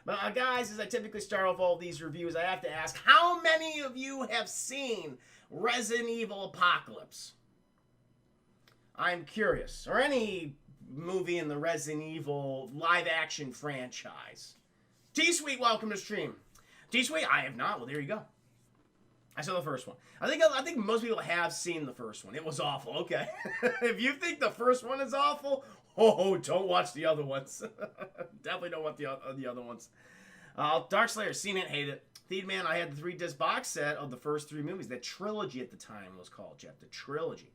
But guys, as I typically start off all of these reviews, I have to ask, how many of you have seen Resident Evil Apocalypse? I'm curious. Or any movie in the Resident Evil live-action franchise. T-Sweet, welcome to stream. T-Sweet, I have not. Well, there you go. I saw the first one. I think most people have seen the first one. It was awful. Okay. If you think the first one is awful, don't watch the other ones. Definitely don't watch the other ones. Darkslayer, seen it, hate it. Thiedman, I had the 3-disc box set of the first 3 movies. The trilogy at the time was called, Jeff. The trilogy.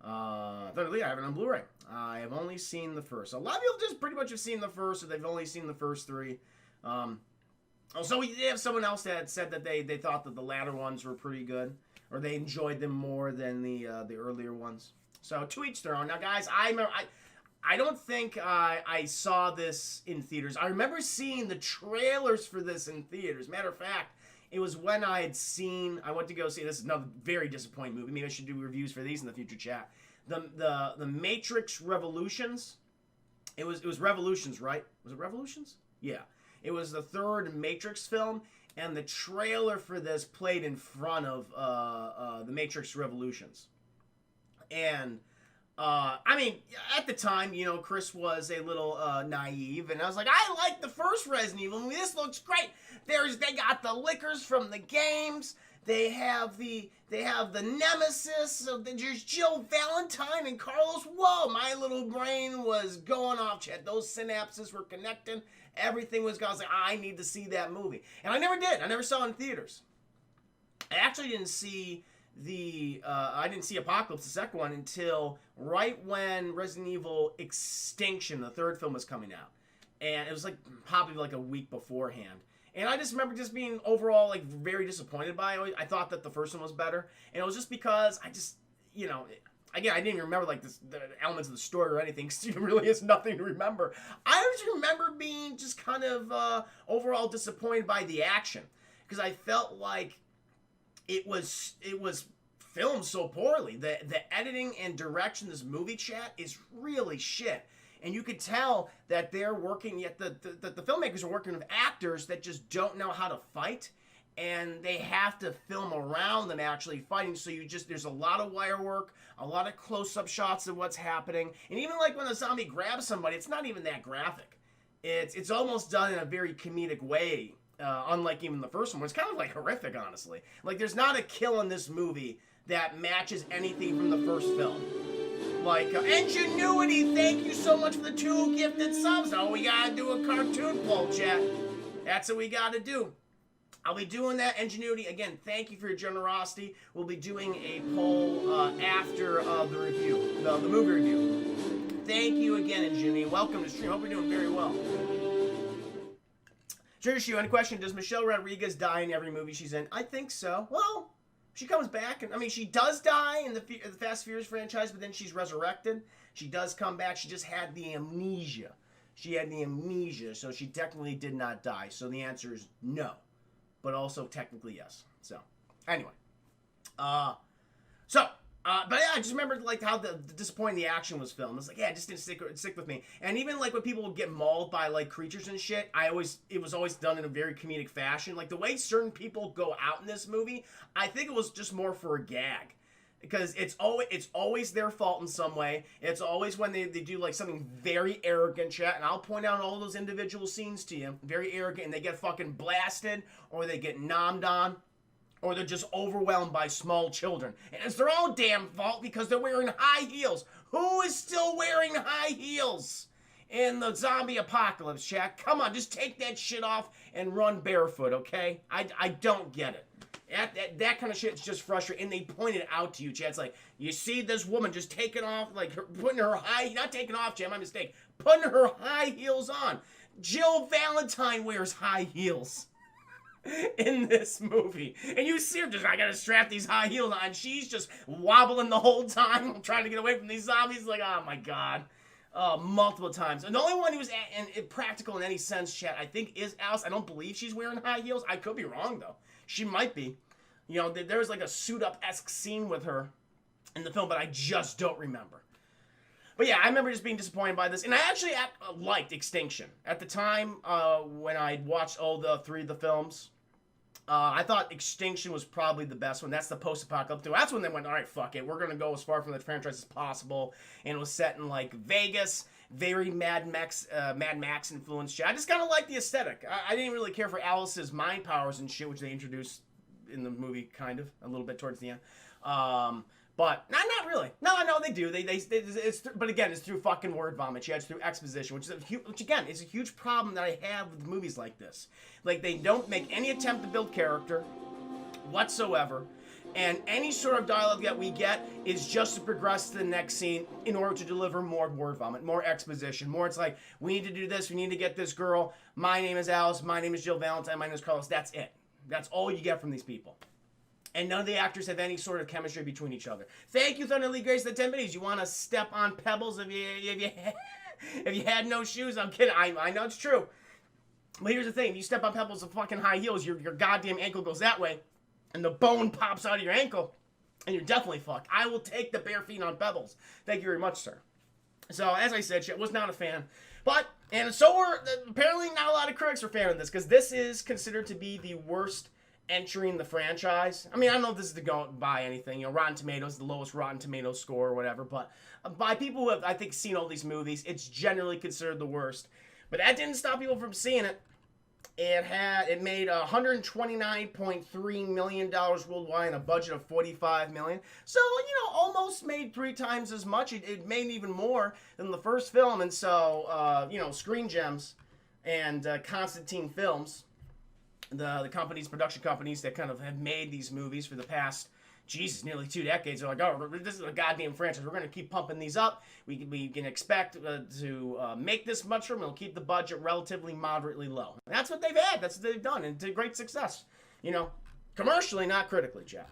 Thirdly, I have it on Blu-ray. I have only seen the first. A lot of people just pretty much have seen the first, or they've only seen the first 3. So we did have someone else that said that they thought that the latter ones were pretty good, or they enjoyed them more than the earlier ones. So to each their own. Now, guys, I don't think I saw this in theaters. I remember seeing the trailers for this in theaters. Matter of fact, it was when I went to go see, this is another very disappointing movie. Maybe I should do reviews for these in the future chat. The Matrix Revolutions. It was Revolutions, right? Was it Revolutions? Yeah. It was the 3rd Matrix film, and the trailer for this played in front of the Matrix Revolutions. And I mean, at the time, Chris was a little naive, and I was like, I like the first Resident Evil movie. This looks great. They got the liquors from the games. They have the nemesis. So there's Jill Valentine and Carlos. Whoa, my little brain was going off, Chad. Those synapses were connecting. Everything was going. I was like, I need to see that movie, and I never did. I never saw it in theaters. I actually didn't see Apocalypse, the second one, until right when Resident Evil Extinction, the 3rd film, was coming out. And it was probably like a week beforehand. And I just remember just being overall very disappointed by it. I thought that the first one was better. And it was just because I just, again, I didn't even remember the elements of the story or anything, because there really is nothing to remember. I just remember being just kind of overall disappointed by the action, because I felt like it was filmed so poorly. The editing and direction of this movie, chat, is really shit. And you could tell that they're working, yet the filmmakers are working with actors that just don't know how to fight, and they have to film around them actually fighting. So there's a lot of wire work, a lot of close-up shots of what's happening, and even when a zombie grabs somebody, it's not even that graphic. It's almost done in a very comedic way. Unlike even the first one, it's kind of horrific, honestly. There's not a kill in this movie that matches anything from the first film. Ingenuity, thank you so much for the 2 gifted subs. Oh, we gotta do a cartoon poll, chat. That's what we gotta do. I'll be doing that. Ingenuity, again, thank you for your generosity. We'll be doing a poll after the review, the movie review. Thank you again, Ingenuity. Welcome to stream. Hope you're doing very well. Trigger Shoe, any question? Does Michelle Rodriguez die in every movie she's in? I think so. Well, she comes back. She does die in the Fast and Furious franchise, but then she's resurrected. She does come back. She just had the amnesia. So she technically did not die. So the answer is no. But also technically yes. So, anyway. But yeah, I just remembered how the disappointing the action was filmed. It's it just didn't stick with me. And even when people would get mauled by creatures and shit, it was always done in a very comedic fashion. The way certain people go out in this movie, I think it was just more for a gag. Because it's always their fault in some way. It's always when they do something very arrogant, chat, and I'll point out all those individual scenes to you, very arrogant, and they get fucking blasted, or they get nommed on, or they're just overwhelmed by small children. And it's their own damn fault because they're wearing high heels. Who is still wearing high heels in the zombie apocalypse, chat? Come on, just take that shit off and run barefoot, okay? I don't get it. That kind of shit's just frustrating. And they point it out to you, chat. It's you see this woman just taking off, putting her not taking off, chat, my mistake, putting her high heels on. Jill Valentine wears high heels in this movie, and you see her just, I gotta strap these high heels on. She's just wobbling the whole time, trying to get away from these zombies. Oh my god, multiple times. And the only one who was practical in any sense, chat, I think, is Alice. I don't believe she's wearing high heels. I could be wrong though. She might be. There was a suit up-esque scene with her in the film, but I just don't remember. But yeah, I remember just being disappointed by this, and I actually liked Extinction at the time when I watched all the three of the films. I thought Extinction was probably the best one. That's the post-apocalyptic. That's when they went, all right, fuck it, we're gonna go as far from the franchise as possible, and it was set in like Vegas, very Mad Max influenced shit. I just kind of like the aesthetic. I didn't really care for Alice's mind powers and shit, which they introduced in the movie, kind of a little bit towards the end. But not really. No, they do. But again, it's through fucking word vomit. Yeah, it's through exposition, which again is a huge problem that I have with movies like this. Like, they don't make any attempt to build character whatsoever, and any sort of dialogue that we get is just to progress to the next scene in order to deliver more word vomit, more exposition, more. It's like, we need to do this. We need to get this girl. My name is Alice. My name is Jill Valentine. My name is Carlos. That's it. That's all you get from these people. And none of the actors have any sort of chemistry between each other. Thank you, Thunder Lee Grace, the 10 minutes. You want to step on pebbles if you had no shoes? I'm kidding. I know it's true. But here's the thing. You step on pebbles with fucking high heels, your goddamn ankle goes that way, and the bone pops out of your ankle, and you're definitely fucked. I will take the bare feet on pebbles. Thank you very much, sir. So, as I said, was not a fan. But, and so apparently not a lot of critics are a fan of this, because this is considered to be the worst entering the franchise. I mean, I don't know if this is to go by anything. You know, Rotten Tomatoes, the lowest Rotten Tomatoes score or whatever. But by people who have, I think, seen all these movies, it's generally considered the worst. But that didn't stop people from seeing it. It made $129.3 million worldwide and a budget of $45 million. So, almost made 3 times as much. It made even more than the first film. And so, Screen Gems and Constantine Films, the production companies that kind of have made these movies for the past, nearly 2 decades. They're like, oh, this is a goddamn franchise. We're going to keep pumping these up. We can expect to make this much from it. We'll keep the budget relatively moderately low. And that's what they've had. That's what they've done. And to great success. Commercially, not critically, Jack.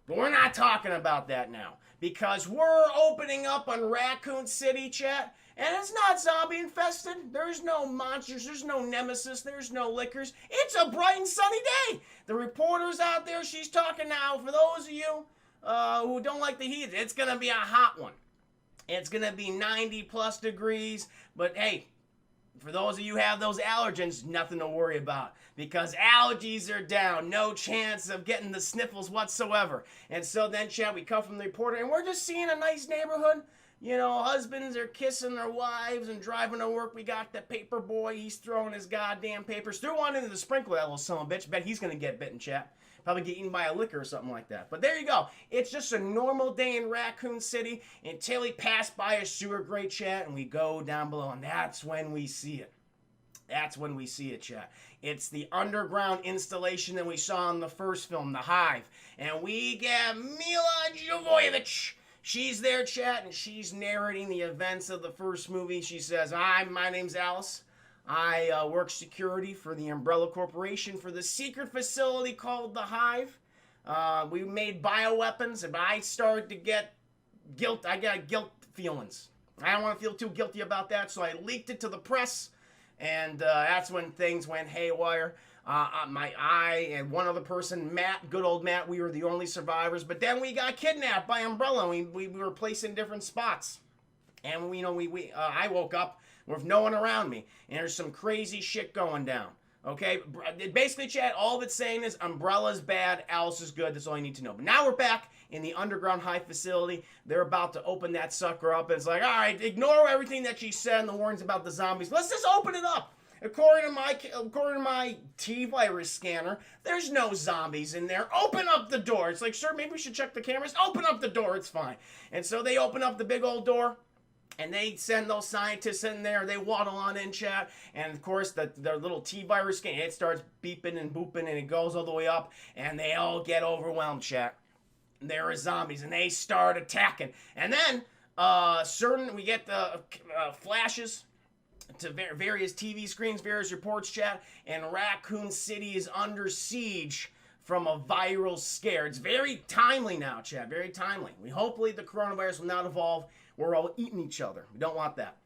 But we're not talking about that now. Because we're opening up on Raccoon City, chat. And it's not zombie infested. There's no monsters. There's no nemesis. There's no lickers. It's a bright and sunny day. The reporter's out there. She's talking now. For those of you who don't like the heat, it's going to be a hot one. It's going to be 90 plus degrees. But hey, for those of you who have those allergens, nothing to worry about. Because allergies are down. No chance of getting the sniffles whatsoever. And so then, chat, we come from the reporter, and we're just seeing a nice neighborhood. Husbands are kissing their wives and driving to work. We got the paper boy. He's throwing his goddamn papers. Threw one into the sprinkler, that little son of a bitch. Bet he's going to get bitten, chat. Probably get eaten by a licker or something like that. But there you go. It's just a normal day in Raccoon City until he passed by a sewer grate, chat, and we go down below. And that's when we see it. That's when we see it, chat. It's the underground installation that we saw in the first film, The Hive. And we get Mila Jovovich. She's there, chat, and she's narrating the events of the first movie. She says, my name's Alice. I work security for the Umbrella Corporation for the secret facility called The Hive. We made bioweapons, and I started to get guilt. I got guilt feelings. I don't want to feel too guilty about that, so I leaked it to the press, and that's when things went haywire. I and one other person, Matt, good old Matt, we were the only survivors. But then we got kidnapped by Umbrella. We were placed in different spots. And, I woke up with no one around me. And there's some crazy shit going down. Okay? Basically, chat, all of it's saying is Umbrella's bad, Alice is good. That's all you need to know. But now we're back in the underground Hive facility. They're about to open that sucker up. And it's like, all right, ignore everything that she said and the warnings about the zombies. Let's just open it up. According to my T-virus scanner, there's no zombies in there. Open up the door. It's like, sir, maybe we should check the cameras. Open up the door. It's fine. And so they open up the big old door, and they send those scientists in there. They waddle on in, chat. And, of course, their little T-virus scanner, it starts beeping and booping, and it goes all the way up, and they all get overwhelmed, chat. There are zombies, and they start attacking. And then, we get the flashes to various TV screens, various reports, chat, and Raccoon City is under siege from a viral scare. It's very timely now, chat, very timely. Hopefully the coronavirus will not evolve. We're all eating each other. We don't want that.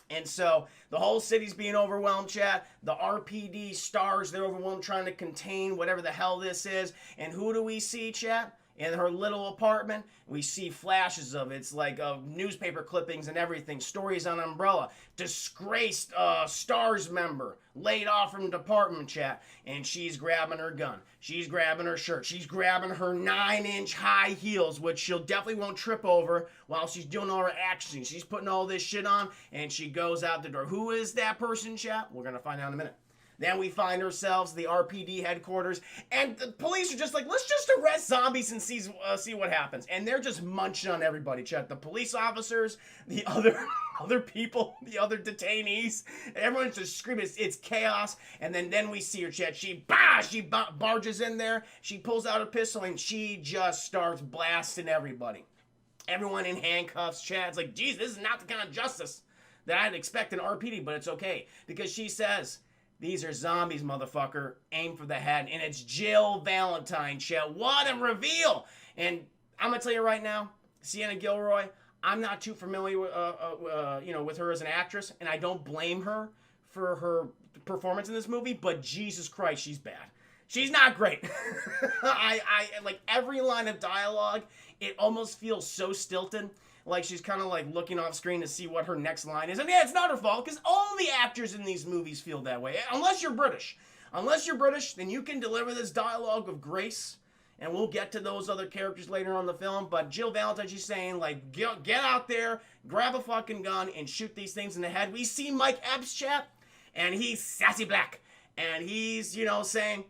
And so the whole city's being overwhelmed, chat. The RPD stars, they're overwhelmed trying to contain whatever the hell this is. And who do we see, chat? in her little apartment. We see flashes of it. It's like newspaper clippings and everything. Stories on Umbrella. Disgraced Stars member laid off from department, chat. And she's grabbing her gun. She's grabbing her shirt. She's grabbing her 9-inch high heels, which she'll definitely won't trip over while she's doing all her action. She's putting all this shit on, and she goes out the door. Who is that person, chat? We're going to find out in a minute. Then we find ourselves the RPD headquarters, and the police are just like, let's just arrest zombies and see what happens. And they're just munching on everybody, chat. The police officers, the other people, the other detainees, everyone's just screaming. It's chaos. And then we see her, chat. She barges in there. She pulls out a pistol, and she just starts blasting everybody. Everyone in handcuffs, chat. It's like, geez, this is not the kind of justice that I'd expect in RPD, but it's okay. Because she says, these are zombies, motherfucker. Aim for the head. And it's Jill Valentine, chat. What a reveal! And I'm going to tell you right now, Sienna Gilroy, I'm not too familiar with, with her as an actress, and I don't blame her for her performance in this movie, but Jesus Christ, she's bad. She's not great. I like every line of dialogue, it almost feels so stilted. Like she's kind of like looking off screen to see what her next line is. And yeah, it's not her fault, because all the actors in these movies feel that way. Unless you're British. Unless you're British, then you can deliver this dialogue with grace. And we'll get to those other characters later on in the film. But Jill Valentine, she's saying, like, get out there, grab a fucking gun, and shoot these things in the head. We see Mike Epps, chat, and he's sassy black. And he's, saying,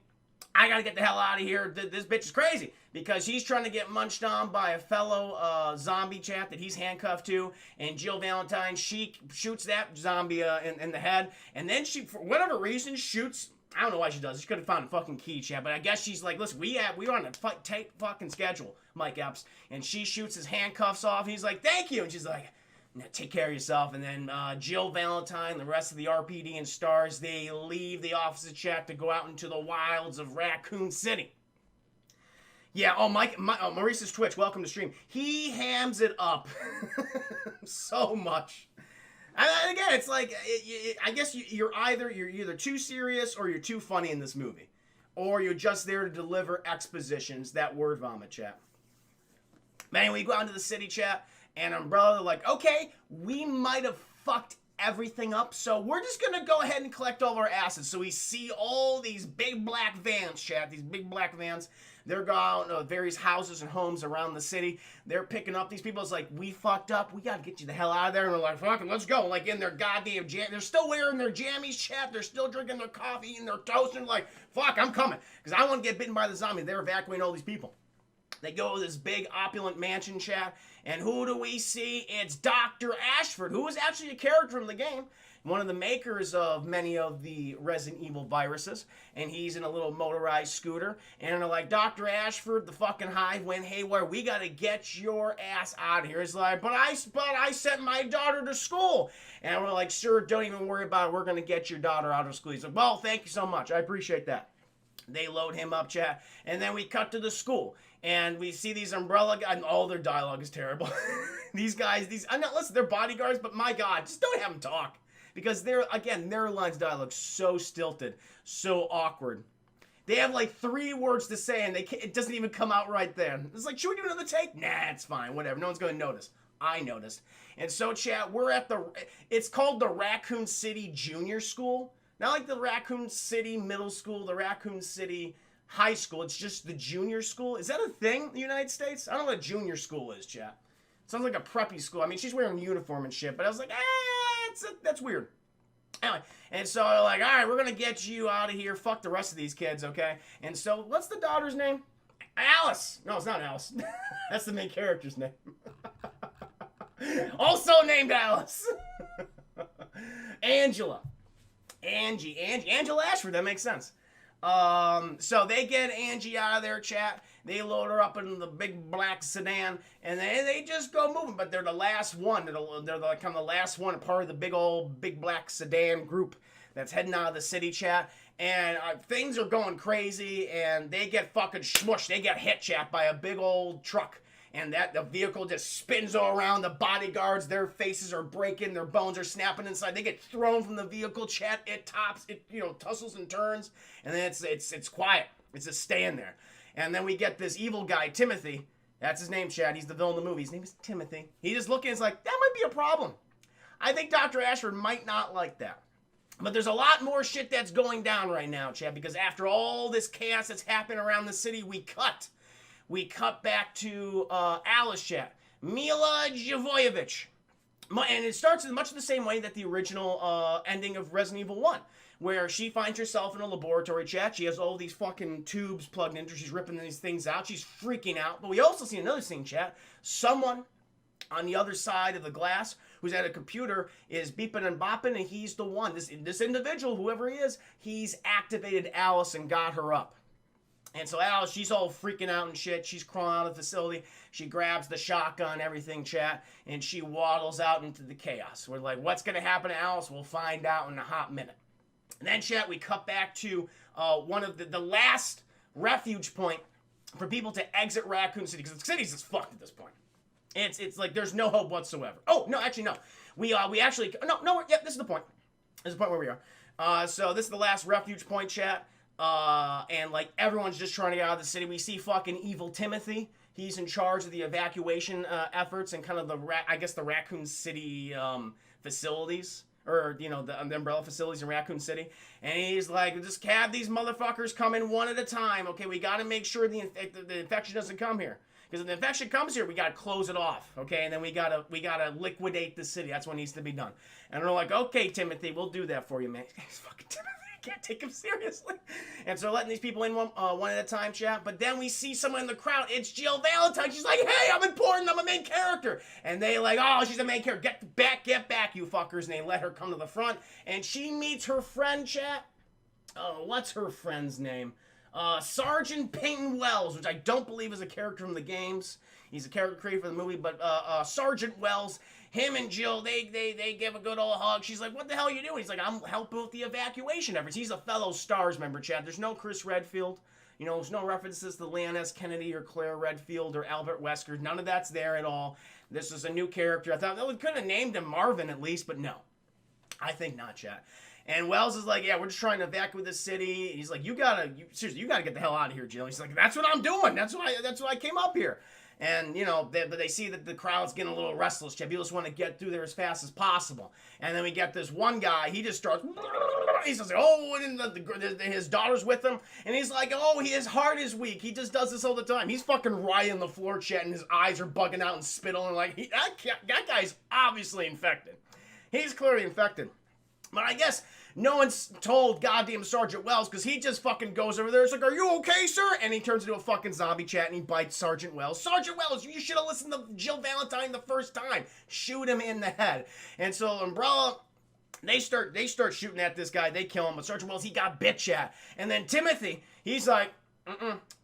I gotta get the hell out of here. This bitch is crazy. Because he's trying to get munched on by a fellow zombie chap that he's handcuffed to. And Jill Valentine, she shoots that zombie in the head. And then she, for whatever reason, shoots... I don't know why she does. She could have found a fucking key, chat. But I guess she's like, listen, we're on a tight fucking schedule, Mike Epps. And she shoots his handcuffs off. He's like, thank you. And she's like, now take care of yourself. And then Jill Valentine, the rest of the RPD and stars, they leave the office of chat to go out into the wilds of Raccoon City. Yeah, Maurice's Twitch, welcome to stream. He hams it up so much. And again, it's like, I guess you're either too serious or you're too funny in this movie. Or you're just there to deliver expositions, that word vomit, chat. But anyway, we go out into the city, chat, and Umbrella, they're like, okay, we might have fucked everything up, so we're just gonna go ahead and collect all of our assets. So we see all these big black vans, chat, these big black vans. They're going to various houses and homes around the city. They're picking up these people. It's like, we fucked up. We got to get you the hell out of there. And we're like, fucking, let's go. Like, in their goddamn jam. They're still wearing their jammies, chat. They're still drinking their coffee and their toast. And like, fuck, I'm coming. Because I want to get bitten by the zombie. They're evacuating all these people. They go to this big opulent mansion, chat. And who do we see? It's Dr. Ashford, who is actually a character from the game. One of the makers of many of the Resident Evil viruses, and he's in a little motorized scooter, and they're like, Dr. Ashford, the fucking hive went haywire, we gotta get your ass out of here. He's like, but I sent my daughter to school. And we're like, sir, don't even worry about it, we're gonna get your daughter out of school. He's like, well, thank you so much, I appreciate that. They load him up, chat, and then we cut to the school, and we see these Umbrella guys, and all their dialogue is terrible. These guys, listen, they're bodyguards, but my God, just don't have them talk. Because their lines dialogue so stilted, so awkward. They have like 3 words to say and it doesn't even come out right then. It's like, should we do another take? Nah, it's fine, whatever. No one's going to notice. I noticed. And so, chat, we're at it's called the Raccoon City Junior School. Not like the Raccoon City Middle School, the Raccoon City High School. It's just the junior school. Is that a thing in the United States? I don't know what a junior school is, chat. Sounds like a preppy school. I mean, she's wearing a uniform and shit, but I was like, that's weird. Anyway, and so they're like, all right, we're going to get you out of here. Fuck the rest of these kids, okay? And so, what's the daughter's name? Alice. No, it's not Alice. That's the main character's name. Also named Alice. Angela. Angela Ashford, that makes sense. So they get Angie out of their chat. They load her up in the big black sedan, and they just go moving. But they're the last one. They're like kind of the last one, part of the big black sedan group that's heading out of the city, chat. And things are going crazy, and they get fucking smushed. They get hit, chat, by a big old truck. And the vehicle just spins all around. The bodyguards, their faces are breaking, their bones are snapping inside. They get thrown from the vehicle, chat. It tops, it tussles and turns, and then it's quiet. It's just staying there. And then we get this evil guy, Timothy. That's his name, Chad. He's the villain of the movie. His name is Timothy. He just looking, it's like, that might be a problem. I think Dr. Ashford might not like that. But there's a lot more shit that's going down right now, Chad, because after all this chaos that's happened around the city, we cut back to Alice, Chad. Mila Jovovich. And it starts in much the same way that the original ending of Resident Evil 1, where she finds herself in a laboratory, chat. She has all these fucking tubes plugged into her. She's ripping these things out. She's freaking out. But we also see another thing, chat. Someone on the other side of the glass who's at a computer is beeping and bopping, and he's the one. This individual, whoever he is, he's activated Alice and got her up. And so Alice, she's all freaking out and shit. She's crawling out of the facility. She grabs the shotgun, everything, chat, and she waddles out into the chaos. We're like, what's going to happen to Alice? We'll find out in a hot minute. And then, chat, we cut back to one of the last refuge point for people to exit Raccoon City, because the city's just fucked at this point. It's like there's no hope whatsoever. Oh, no, actually, no. We actually, no, yeah, this is the point. This is the point where we are. So this is the last refuge point, chat. And like everyone's just trying to get out of the city. We see fucking evil Timothy. He's in charge of the evacuation efforts and kind of the Raccoon City facilities, or the umbrella facilities in Raccoon City. And he's like, just have these motherfuckers come in one at a time. Okay, we got to make sure the infection doesn't come here. Because if the infection comes here, we got to close it off, okay? And then we gotta liquidate the city. That's what needs to be done. And they're like, okay, Timothy, we'll do that for you, man. He's fucking Timothy. Can't take him seriously. And so letting these people in one at a time, chat. But then we see someone in the crowd. It's Jill Valentine. She's like, hey, I'm important. I'm a main character. And they like, oh, she's a main character. Get back, you fuckers. And they let her come to the front. And she meets her friend, chat. Oh, what's her friend's name? Sergeant Peyton Wells, which I don't believe is a character from the games. He's a character created for the movie. But Sergeant Wells, him and Jill, they give a good old hug. She's like, what the hell are you doing? He's like, I'm helping with the evacuation efforts. He's a fellow STARS member, Chad. There's no Chris Redfield. There's no references to Leon S. Kennedy or Claire Redfield or Albert Wesker. None of that's there at all. This is a new character. I thought we could have named him Marvin at least, but no. I think not, Chad. And Wells is like, yeah, we're just trying to evacuate the city. And he's like, seriously, you gotta get the hell out of here, Jill. He's like, that's what I'm doing. That's why I came up here. And, but they see that the crowd's getting a little restless. People just want to get through there as fast as possible. And then we get this one guy. He just starts, he says, oh, and his daughter's with him. And he's like, oh, his heart is weak. He just does this all the time. He's fucking writhing the floor, chat, and his eyes are bugging out and spittle. And like, that guy's obviously infected. He's clearly infected. But I guess no one's told goddamn Sergeant Wells, because he just fucking goes over there. It's like, are you okay, sir? And he turns into a fucking zombie, chat, and he bites Sergeant Wells. Sergeant Wells, you should have listened to Jill Valentine the first time. Shoot him in the head. And so Umbrella, they start shooting at this guy. They kill him. But Sergeant Wells, he got bit, chat. And then Timothy, he's like,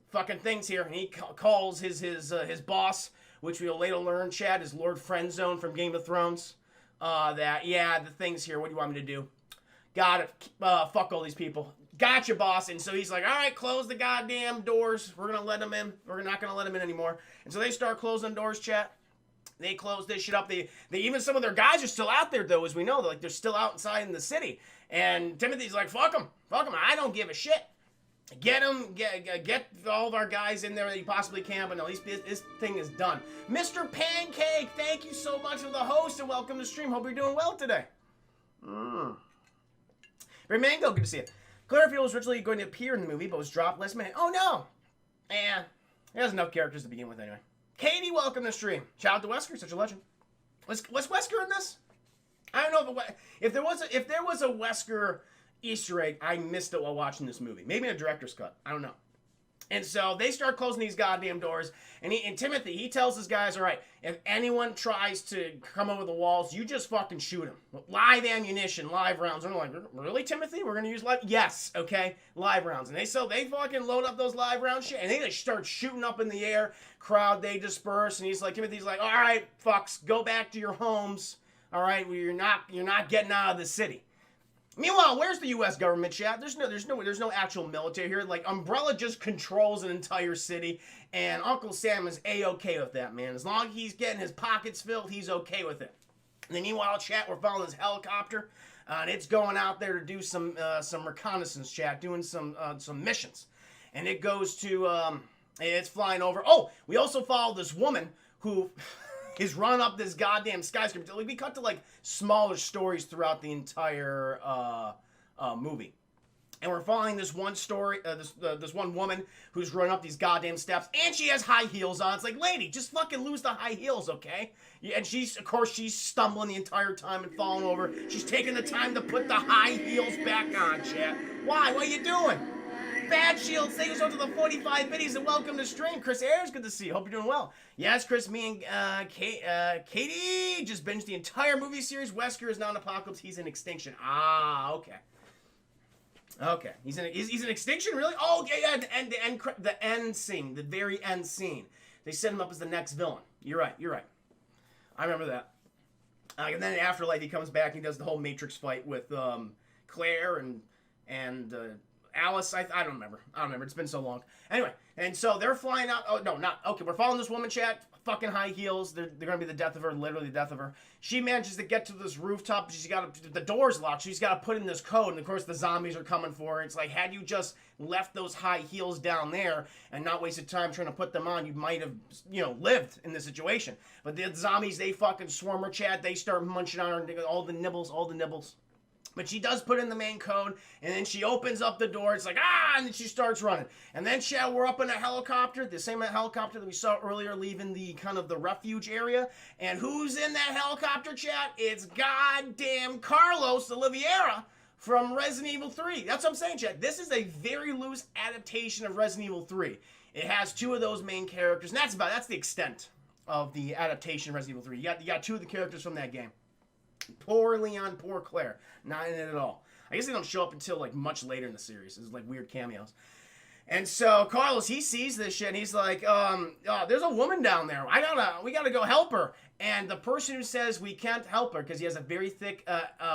fucking things here. And he calls his boss, which we'll later learn, chat, is Lord Friendzone from Game of Thrones. The thing's here. What do you want me to do? Got it. Fuck all these people. Gotcha, boss. And so he's like, all right, close the goddamn doors. We're going to let them in. We're not going to let them in anymore. And so they start closing doors, chat. They close this shit up. They even some of their guys are still out there, though, as we know. They're still outside in the city. And Timothy's like, fuck them. Fuck them. I don't give a shit. Get them. Get all of our guys in there that you possibly can. But no, this thing is done. Mr. Pancake, thank you so much for the host and welcome to the stream. Hope you're doing well today. Ray Mango, good to see you. Clairfield was originally going to appear in the movie, but was dropped last minute. Oh no! There's enough characters to begin with anyway. Katie, welcome to the stream. Shout out to Wesker, such a legend. Was Wesker in this? I don't know if there was a Wesker Easter egg, I missed it while watching this movie. Maybe in a director's cut. I don't know. And so they start closing these goddamn doors. And Timothy, he tells his guys, all right, if anyone tries to come over the walls, you just fucking shoot them. Live ammunition, live rounds. And they're like, really, Timothy? We're going to use live? Yes, okay, live rounds. And they fucking load up those live round shit. And they just start shooting up in the air. Crowd, they disperse. And Timothy's like, all right, fucks, go back to your homes. All right, well, you're not getting out of the city. Meanwhile, where's the U.S. government, chat? There's no actual military here. Like, Umbrella just controls an entire city, and Uncle Sam is A-okay with that, man. As long as he's getting his pockets filled, he's okay with it. And then meanwhile, chat, we're following this helicopter, and it's going out there to do some reconnaissance, chat, doing some missions. And it goes to It's flying over. Oh, we also follow this woman who is running up this goddamn skyscraper. We cut to like smaller stories throughout the entire movie. And we're following this one story, this one woman who's running up these goddamn steps, and she has high heels on. It's like, lady, just fucking lose the high heels, okay? And she's stumbling the entire time and falling over. She's taking the time to put the high heels back on, chat. Why? What are you doing? Bad Shield, thank you so much to the 45 biddies and welcome to stream. Chris Ayers, good to see you. Hope you're doing well. Yes, Chris, me and Katie just binged the entire movie series. Wesker is now in Apocalypse. He's in Extinction. Ah, okay. Okay, he's in Extinction, really? Oh, yeah, the end scene, the very end scene. They set him up as the next villain. You're right. I remember that. And then in Afterlife, he comes back and he does the whole Matrix fight with Claire and Alice. I don't remember. It's been so long. Anyway, and so they're flying out. Oh, no, not. Okay, we're following this woman, chat. Fucking high heels. They're going to be the death of her, literally the death of her. She manages to get to this rooftop. The door's locked. She's got to put in this code. And, of course, the zombies are coming for her. It's like, had you just left those high heels down there and not wasted time trying to put them on, you might have, lived in this situation. But the zombies, they fucking swarm her, chat. They start munching on her and all the nibbles. But she does put in the main code, and then she opens up the door. It's like, and then she starts running. And then, chat, we're up in a helicopter, the same helicopter that we saw earlier leaving the kind of the refuge area. And who's in that helicopter, chat? It's goddamn Carlos Oliveira from Resident Evil 3. That's what I'm saying, chat. This is a very loose adaptation of Resident Evil 3. It has two of those main characters, and that's the extent of the adaptation of Resident Evil 3. You got two of the characters from that game. Poor Leon, poor Claire. Not in it at all. I guess they don't show up until like much later in the series. It's like weird cameos. And so Carlos, he sees this shit and he's like, there's a woman down there. We gotta go help her. And the person who says we can't help her because he has a very thick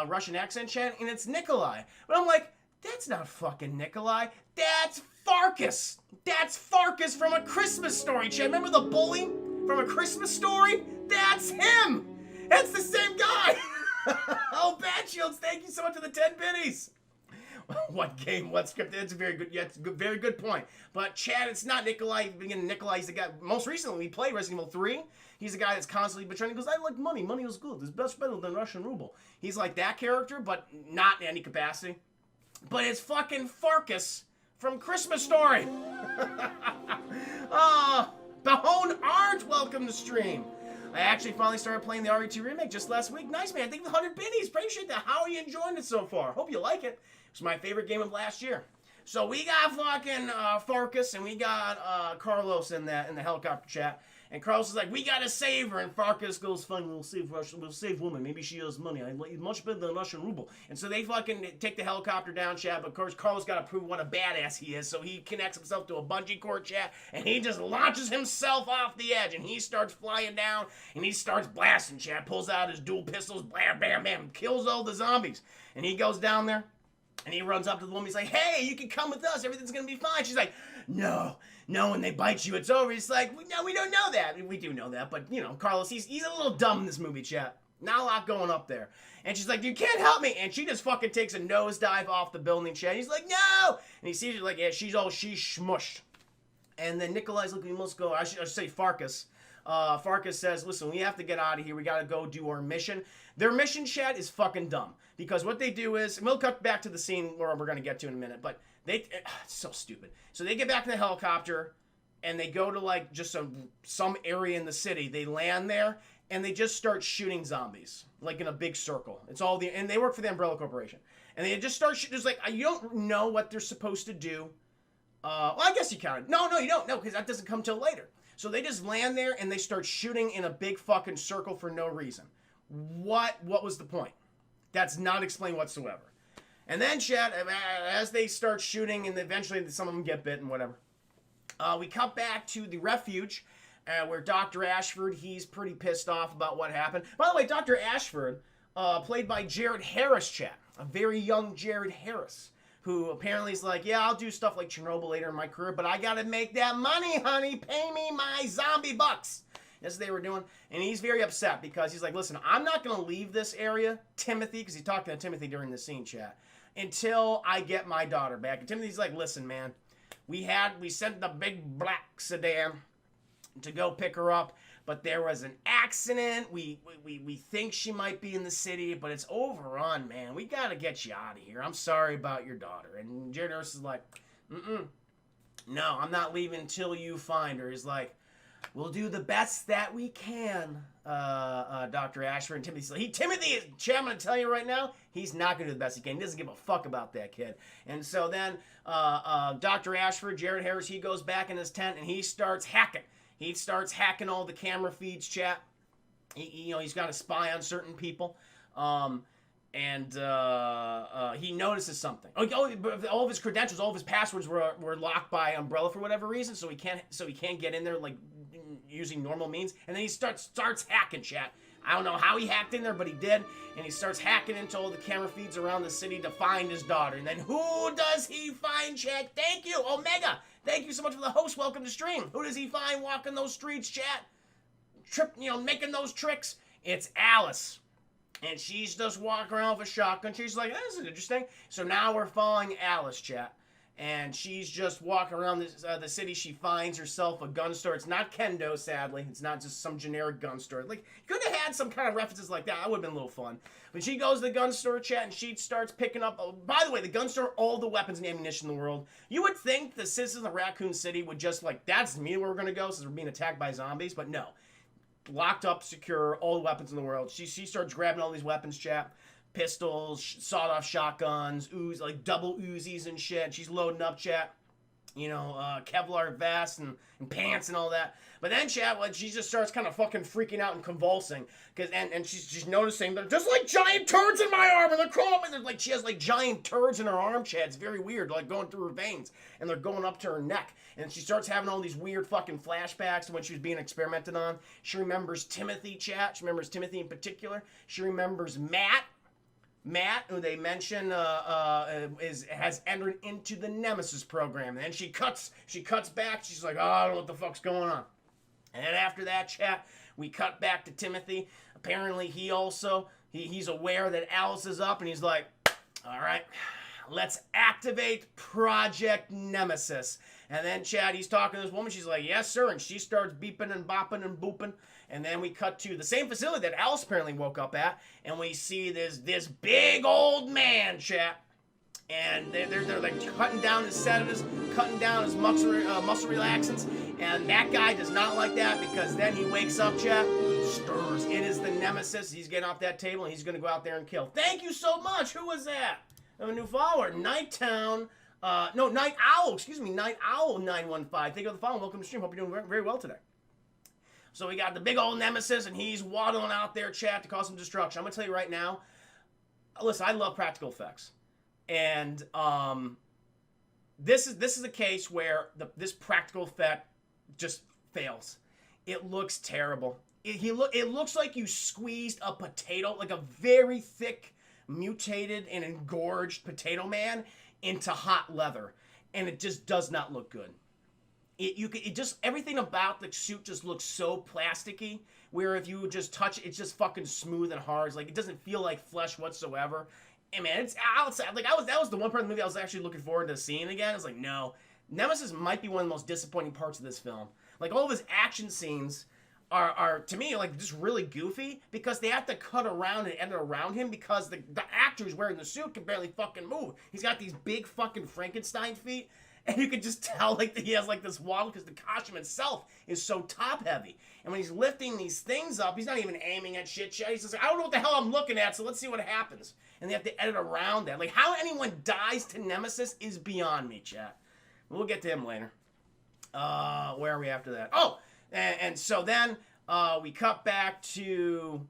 Russian accent, chat, and it's Nikolai. But I'm like, that's not fucking Nikolai. That's Farkas. That's Farkas from A Christmas Story, chat. Remember the bully from A Christmas Story? That's him. That's the same guy. Oh, Bad Shields, thank you so much for the 10 biddies. What game, what script? That's a very good point. But Chad, it's not Nikolai. Again, Nikolai, he's the guy, most recently we played Resident Evil 3. He's the guy that's constantly betraying. He goes, I like money. Money is good. It's better than Russian ruble. He's like that character, but not in any capacity. But it's fucking Farkas from Christmas Story. Bahone Art, welcome to stream. I actually finally started playing the RE2 remake just last week. Nice, man. Thank you for the 100 biddies. Appreciate that. How are you enjoying it so far? Hope you like it. It's my favorite game of last year. So we got fucking Farkas and we got Carlos in the helicopter chat. And Carlos is like, we gotta save her. And Farkas goes, fine, we'll save woman. Maybe she has money. Much better than Russian ruble. And so they fucking take the helicopter down, chat. But of course, Carlos gotta prove what a badass he is. So he connects himself to a bungee cord, chat. And he just launches himself off the edge. And he starts flying down. And he starts blasting, chat. Pulls out his dual pistols. Blam, bam, bam. Kills all the zombies. And he goes down there. And he runs up to the woman. He's like, hey, you can come with us. Everything's going to be fine. She's like, no, when they bite you, it's over. He's like, no, we don't know that. We do know that. But, Carlos, he's a little dumb in this movie, chat. Not a lot going up there. And she's like, you can't help me. And she just fucking takes a nosedive off the building, chat. He's like, no. And he sees her like, yeah, she's smushed. And then Nikolai's like, we must go. I should say Farkas. Farkas says, listen, we have to get out of here. We got to go do our mission. Their mission, chat, is fucking dumb. Because what they do is, and we'll cut back to the scene where we're going to get to in a minute, but it's so stupid. So they get back in the helicopter, and they go to, like, just some area in the city. They land there, and they just start shooting zombies, like in a big circle. And they work for the Umbrella Corporation. And they just start shooting. It's like, you don't know what they're supposed to do. Well, I guess you can. No, you don't. No, because that doesn't come till later. So they just land there, and they start shooting in a big fucking circle for no reason. What was the point? That's not explained whatsoever. And then, chat, as they start shooting, and eventually some of them get bit and whatever, we cut back to the refuge, where Dr. Ashford, he's pretty pissed off about what happened. By the way, Dr. Ashford, played by Jared Harris, chat, a very young Jared Harris, who apparently is like, yeah, I'll do stuff like Chernobyl later in my career, but I gotta make that money, honey. Pay me my zombie bucks. That's what they were doing. And he's very upset because he's like, listen, I'm not going to leave this area, Timothy, because he's talking to Timothy during the scene, chat, until I get my daughter back. And Timothy's like, listen, man, We sent the big black sedan to go pick her up, but there was an accident. We think she might be in the city, but it's overrun, man. We gotta get you out of here. I'm sorry about your daughter. And Jared Nurse is like, no, I'm not leaving until you find her. He's like, we'll do the best that we can, Dr. Ashford. And Timothy, I'm going to tell you right now, he's not going to do the best he can. He doesn't give a fuck about that kid. And so then Dr. Ashford, Jared Harris, he goes back in his tent and he starts hacking. He starts hacking all the camera feeds, chat. He's got to spy on certain people. And he notices something. All of his credentials, all of his passwords were locked by Umbrella for whatever reason, so he can't get in there like using normal means. And then he starts hacking, chat. I don't know how he hacked in there, but he did. And he starts hacking into all the camera feeds around the city to find his daughter. And then who does he find, chat? Thank you, Omega. Thank you so much for the host. Welcome to stream. Who does he find walking those streets, chat? Making those tricks? It's Alice. And she's just walking around with a shotgun. She's like, this is interesting. So now we're following Alice, chat. And she's just walking around the city. She finds herself a gun store. It's not Kendo, sadly. It's not just some generic gun store. Like, you could have had some kind of references like that. That would have been a little fun. But she goes to the gun store, chat, and she starts picking up... by the way, the gun store, all the weapons and ammunition in the world. You would think the citizens of Raccoon City would just like, that's me where we're going to go since we're being attacked by zombies. But no. Locked up, secure, all the weapons in the world. She starts grabbing all these weapons, chap. Pistols, sawed-off shotguns, like double Uzis and shit. She's loading up, chat. Kevlar vest and pants and all that. But then, chat, she just starts kind of fucking freaking out and convulsing. And she's noticing they're just like giant turds in my arm. And they're crawling. And she has like giant turds in her arm, chat. It's very weird, like going through her veins. And they're going up to her neck. And she starts having all these weird fucking flashbacks to when she was being experimented on. She remembers Timothy, chat. She remembers Timothy in particular. She remembers Matt, who they mention has entered into the Nemesis program. And then she cuts back. She's like, I don't know what the fuck's going on. And then after that, chat, we cut back to Timothy. Apparently, he's aware that Alice is up, and he's like, all right, let's activate Project Nemesis. And then, chat, he's talking to this woman. She's like, yes, sir. And she starts beeping and bopping and booping. And then we cut to the same facility that Alice apparently woke up at. And we see this big old man, chat. And they're like cutting down his sedatives, cutting down his muscle relaxants. And that guy does not like that because then he wakes up, chat, stirs. It is the Nemesis. He's getting off that table and he's going to go out there and kill. Thank you so much. Who was that? A new follower. Night Owl, Night Owl 915. Thank you for the follow. Welcome to the stream. Hope you're doing very well today. So we got the big old Nemesis, and he's waddling out there, chat, to cause some destruction. I'm going to tell you right now, listen, I love practical effects. And this is a case where this practical effect just fails. It looks terrible. It looks like you squeezed a potato, like a very thick, mutated, and engorged potato man into hot leather. And it just does not look good. Everything about the suit just looks so plasticky, where if you just touch it, it's just fucking smooth and hard. It's like, it doesn't feel like flesh whatsoever. And man, it's outside. Like, that was the one part of the movie I was actually looking forward to seeing again. I was like, no. Nemesis might be one of the most disappointing parts of this film. Like, all of his action scenes are to me, like, just really goofy because they have to cut around and edit around him because the actor who's wearing the suit can barely fucking move. He's got these big fucking Frankenstein feet. And you can just tell, like, that he has, like, this wobble because the costume itself is so top-heavy. And when he's lifting these things up, he's not even aiming at shit. He's just like, I don't know what the hell I'm looking at, so let's see what happens. And they have to edit around that. Like, how anyone dies to Nemesis is beyond me, chat. We'll get to him later. Where are we after that? Oh! And so then we cut back to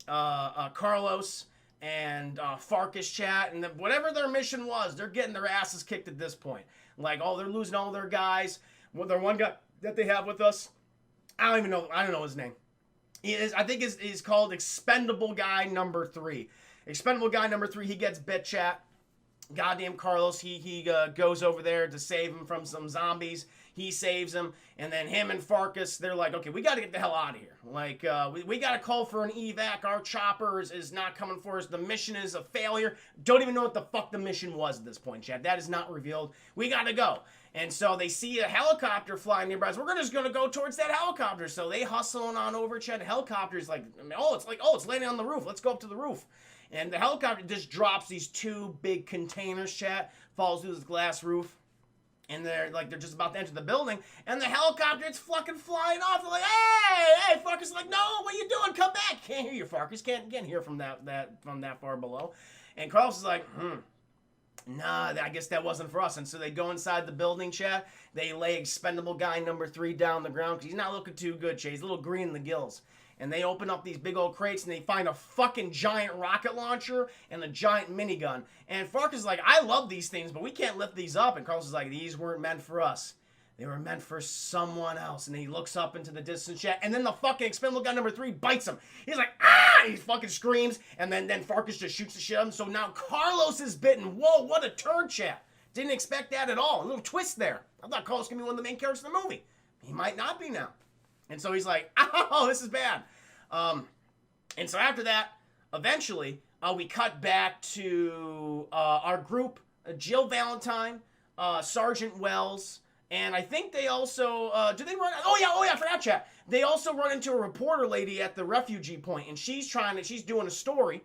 Carlos and Farkas, chat, and whatever their mission was, they're getting their asses kicked at this point. Like, they're losing all their guys. Well, their one guy that they have with us, I don't know his name. I think he's called Expendable Guy number 3. Expendable Guy number 3, he gets bit, chat. goddamn Carlos, he goes over there to save him from some zombies. He saves him, and then him and Farkas, they're like, okay, we got to get the hell out of here. Like, we got to call for an evac. Our chopper is not coming for us. The mission is a failure. Don't even know what the fuck the mission was at this point, Chad. That is not revealed. We got to go. And so they see a helicopter flying nearby. So we're just going to go towards that helicopter. So they hustling on over, Chad. The helicopter's like, it's landing on the roof. Let's go up to the roof. And the helicopter just drops these two big containers, chat, falls through this glass roof. And they're just about to enter the building, and the helicopter, it's fucking flying off. They're like, hey, Farkas is like, no, what are you doing? Come back. Can't hear you, Farkas. Can't hear from that far below. And Carlos is like, nah, I guess that wasn't for us. And so they go inside the building, chat. They lay expendable guy number 3 down the ground because he's not looking too good, chat. He's a little green in the gills. And they open up these big old crates, and they find a fucking giant rocket launcher and a giant minigun. And Farkas is like, I love these things, but we can't lift these up. And Carlos is like, these weren't meant for us. They were meant for someone else. And he looks up into the distance, chat, and then the fucking expendable gun number 3 bites him. He's like, ah! He fucking screams, and then Farkas just shoots the shit out of him. So now Carlos is bitten. Whoa, what a turn, chat. Didn't expect that at all. A little twist there. I thought Carlos was going to be one of the main characters in the movie. He might not be now. And so he's like, oh, this is bad. And so after that, eventually, we cut back to our group, Jill Valentine, Sergeant Wells, and I think they also, do they run, oh yeah, I forgot, chat. They also run into a reporter lady at the refugee point, and she's doing a story.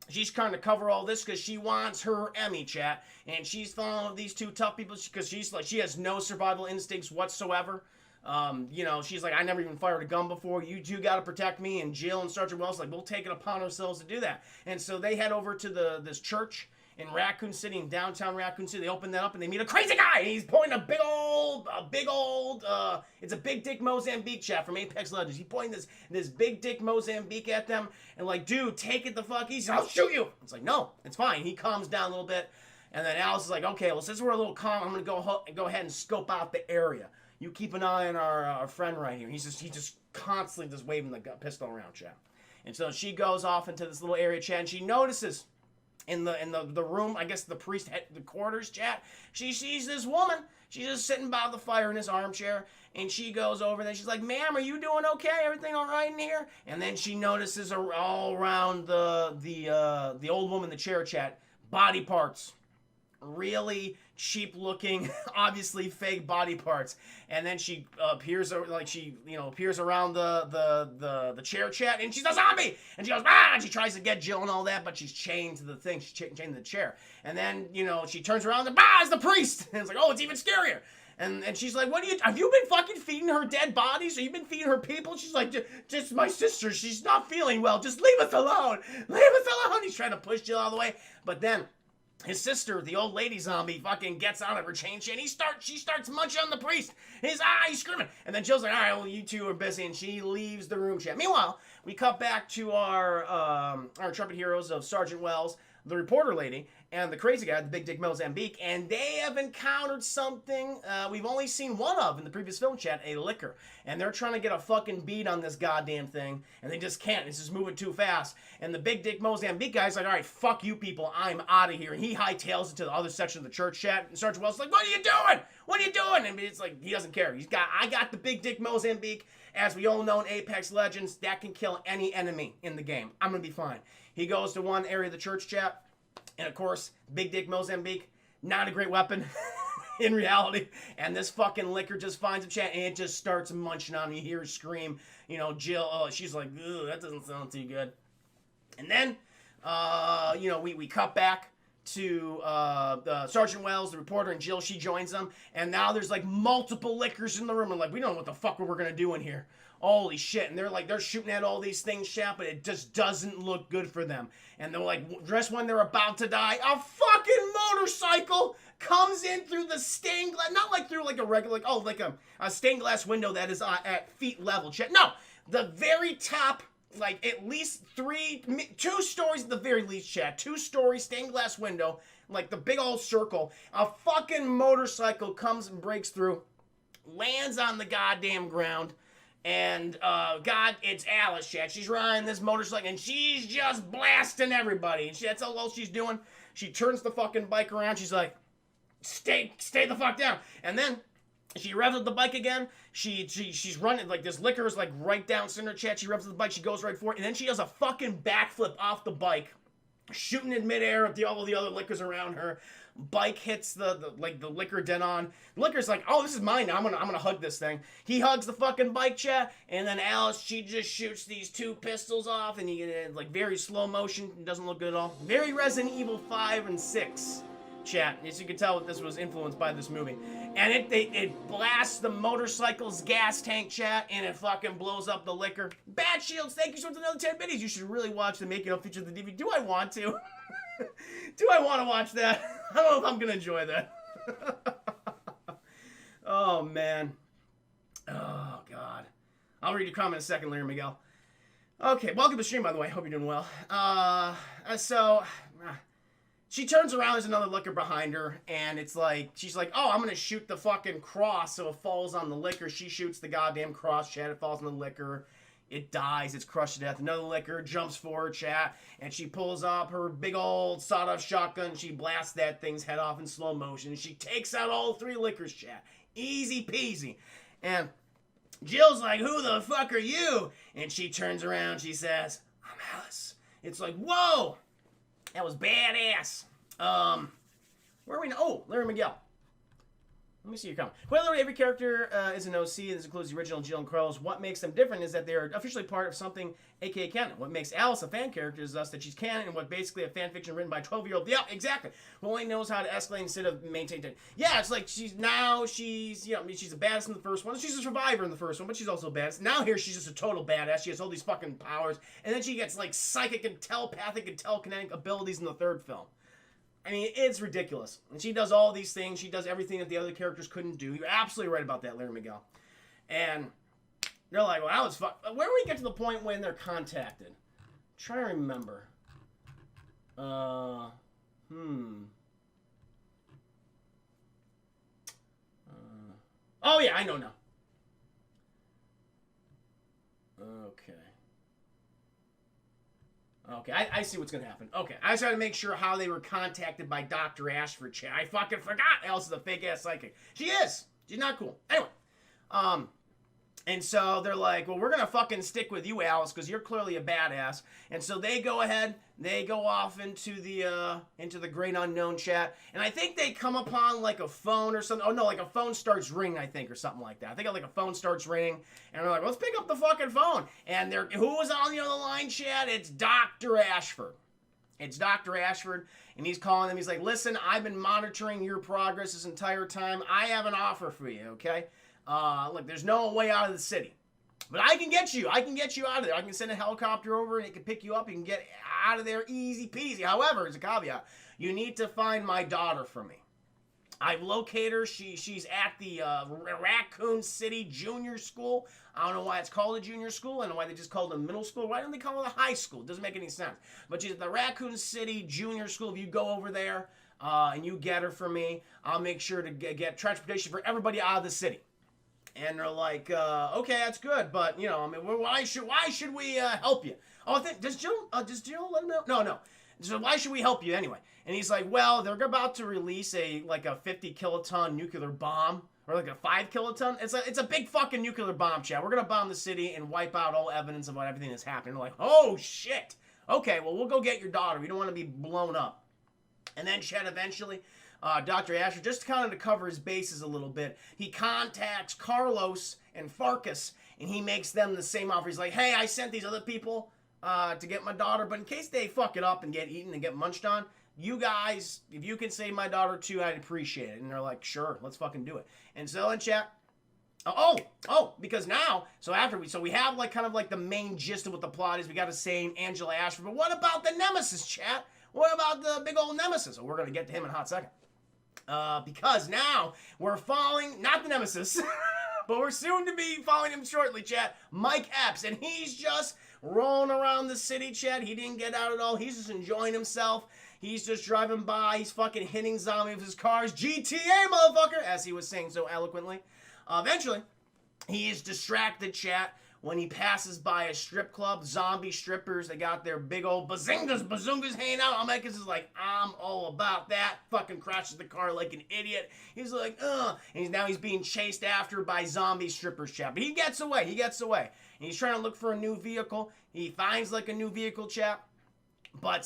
She's trying to cover all this because she wants her Emmy, chat, and she's following these two tough people because she has no survival instincts whatsoever. She's like, I never even fired a gun before. You two got to protect me. And Jill and Sergeant Wells like, we'll take it upon ourselves to do that. And so they head over to this church in Raccoon City, in downtown Raccoon City. They open that up and they meet a crazy guy. And he's pointing it's a big dick Mozambique, chat, from Apex Legends. He's pointing this big dick Mozambique at them and like, dude, take it the fuck easy. I'll shoot you. It's like, no, it's fine. He calms down a little bit. And then Alice is like, okay, well, since we're a little calm, I'm going to go ahead and scope out the area. You keep an eye on our friend right here. He's just constantly just waving the pistol around, chat. And so she goes off into this little area, chat, and she notices in the room, I guess the quarters, chat, she sees this woman. She's just sitting by the fire in this armchair, and she goes over there. She's like, ma'am, are you doing okay? Everything all right in here? And then she notices all around the old woman in the chair, chat, body parts. Really cheap looking, obviously fake body parts, and then she appears around the chair, chat, and she's a zombie, and she goes and she tries to get Jill and all that, but she's chained to the thing. She's chained to the chair, and then she turns around and it's the priest, and it's like, oh, it's even scarier. And she's like, have you been fucking feeding her dead bodies? Or you been feeding her people? She's like, just my sister. She's not feeling well. Just leave us alone. Leave us alone. He's trying to push Jill out of the way, but then his sister, the old lady zombie, fucking gets out of her chain and she starts munching on the priest. He's screaming. And then Jill's like, all right, well, you two are busy, and she leaves the room, chat. Meanwhile, we cut back to our intrepid heroes of Sergeant Wells, the reporter lady, and the crazy guy, the big dick Mozambique, and they have encountered something we've only seen one of in the previous film, chat, a liquor. And they're trying to get a fucking beat on this goddamn thing, and they just can't. It's just moving too fast. And the big dick Mozambique guy's like, all right, fuck you people, I'm out of here. And he hightails it to the other section of the church, chat, and Sergeant Wells is like, what are you doing? What are you doing? And it's like, he doesn't care. I got the big dick Mozambique. As we all know in Apex Legends, that can kill any enemy in the game. I'm gonna be fine. He goes to one area of the church, chat, and of course, Big Dick Mozambique, not a great weapon in reality. And this fucking liquor just finds him, chat, and it just starts munching on him. You hear her scream. Jill, she's like, ugh, that doesn't sound too good. And then, we cut back to Sergeant Wells, the reporter, and Jill. She joins them. And now there's like multiple liquors in the room. And like, we don't know what the fuck we're going to do in here. Holy shit. And they're shooting at all these things, chat, but it just doesn't look good for them. And they're like, just when they're about to die, a fucking motorcycle comes in through the stained glass, not like through like a regular, like a stained glass window that is at feet level, chat. No, the very top, like at least 2 stories at the very least, chat. 2-story stained glass window, like the big old circle. A fucking motorcycle comes and breaks through, lands on the goddamn ground. And, it's Alice, chat. She's riding this motorcycle, and she's just blasting everybody. And that's all she's doing. She turns the fucking bike around. She's like, stay the fuck down. And then she revs up the bike again. She's running, like, this liquor is like right down center, chat. She revs up the bike. She goes right for it. And then she does a fucking backflip off the bike, shooting in midair at all of the other liquors around her. Bike hits the liquor den on. The liquor's like, oh, this is mine now. I'm gonna hug this thing. He hugs the fucking bike, chat, and then Alice, she just shoots these 2 pistols off, and you get like very slow motion. It doesn't look good at all. Very Resident Evil 5 and 6, chat. As you can tell, this was influenced by this movie. And it blasts the motorcycle's gas tank, chat, and it fucking blows up the liquor. Bad Shields, thank you so much for another 10 biddies. You should really watch the making of feature of the DVD. Do I want to? Do I want to watch that? I don't know if I'm going to enjoy that. Oh, man. Oh, God. I'll read your comment in a second, Larry Miguel. Okay, welcome to the stream, by the way. Hope you're doing well. She turns around, there's another liquor behind her, and it's like, she's like, oh, I'm going to shoot the fucking cross so it falls on the liquor. She shoots the goddamn cross, chat. It falls on the liquor. It dies. It's crushed to death. Another liquor jumps forward, chat, and she pulls up her big old sawed-off shotgun. She blasts that thing's head off in slow motion. She takes out all 3 liquors, chat. Easy peasy. And Jill's like, who the fuck are you? And she turns around. She says, I'm Alice. It's like, whoa. That was badass. Where are we now? Oh, Larry Miguel. Let me see your comment. Well, every character is an OC, and this includes the original Jill and Carlos. What makes them different is that they're officially part of something, aka canon. What makes Alice a fan character is thus that she's canon, and what basically a fan fiction written by a 12-year-old. Yeah, exactly. Who only knows how to escalate instead of maintain it. Yeah, it's like she's, you know, I mean, she's a badass in the first one. She's a survivor in the first one, but she's also a badass. Now here, she's just a total badass. She has all these fucking powers, and then she gets like psychic and telepathic and telekinetic abilities in the third film. I mean, it's ridiculous. And she does all these things. She does everything that the other characters couldn't do. You're absolutely right about that, Larry Miguel. And they're like, well, that was fun. Where do we get to the point when they're contacted? Try to remember. Oh, yeah, I know now. Okay, I see what's going to happen. Okay, I just had to make sure how they were contacted by Dr. Ashford, chat. I fucking forgot Alice is a fake-ass psychic. She is. She's not cool. Anyway, and so they're like, well, we're going to fucking stick with you, Alice, because you're clearly a badass. And so they go ahead, they go off into the great unknown, chat. And I think they come upon like a phone or something. Oh, no, like a phone starts ringing, I think, or something like that. I think like a phone starts ringing. And they're like, let's pick up the fucking phone. And who was on the other line, chat? It's Dr. Ashford. It's Dr. Ashford, and he's calling them. He's like, listen, I've been monitoring your progress this entire time. I have an offer for you, okay? Look, there's no way out of the city. But I can get you. I can get you out of there. I can send a helicopter over, and it can pick you up. You can get out of there easy peasy. However, as a caveat, you need to find my daughter for me. I've located her. She's at the Raccoon City Junior School. I don't know why it's called a junior school. I don't know why they just called it a middle school. Why don't they call it a high school? It doesn't make any sense. But she's at the Raccoon City Junior School. If you go over there and you get her for me, I'll make sure to get transportation for everybody out of the city. And they're like, okay, that's good, but you know, I mean, why should we help you? Oh, I think does Jill let him know? No. So why should we help you anyway? And he's like, well, they're about to release a 50 kiloton nuclear bomb, or like a 5 kiloton. It's a big fucking nuclear bomb, chat. We're gonna bomb the city and wipe out all evidence about everything that's happening. They're like, oh shit. Okay, well, we'll go get your daughter. We don't want to be blown up. And then chat eventually. Dr. Ashford, just kind of to cover his bases a little bit, he contacts Carlos and Farkas, and he makes them the same offer. He's like, hey, I sent these other people to get my daughter, but in case they fuck it up and get eaten and get munched on, you guys, if you can save my daughter too, I'd appreciate it. And they're like, sure, let's fucking do it. And so in chat, because now, so we have like kind of like the main gist of what the plot is. We got to save Angela Ashford, but what about the nemesis, chat? What about the big old nemesis? Well, we're going to get to him in a hot second. Because now we're following, not the nemesis, but we're soon to be following him shortly, chat, Mike Epps, and he's just rolling around the city, chat. He didn't get out at all. He's just enjoying himself. He's just driving by. He's fucking hitting zombies with his cars. GTA, motherfucker, as he was saying so eloquently. Eventually, he is distracted, chat, when he passes by a strip club, zombie strippers, they got their big old bazungas hanging out. Almecas is like, I'm all about that. Fucking crashes the car like an idiot. He's like, ugh. And now he's being chased after by zombie strippers, chat. But he gets away. And he's trying to look for a new vehicle. He finds like a new vehicle, chat. But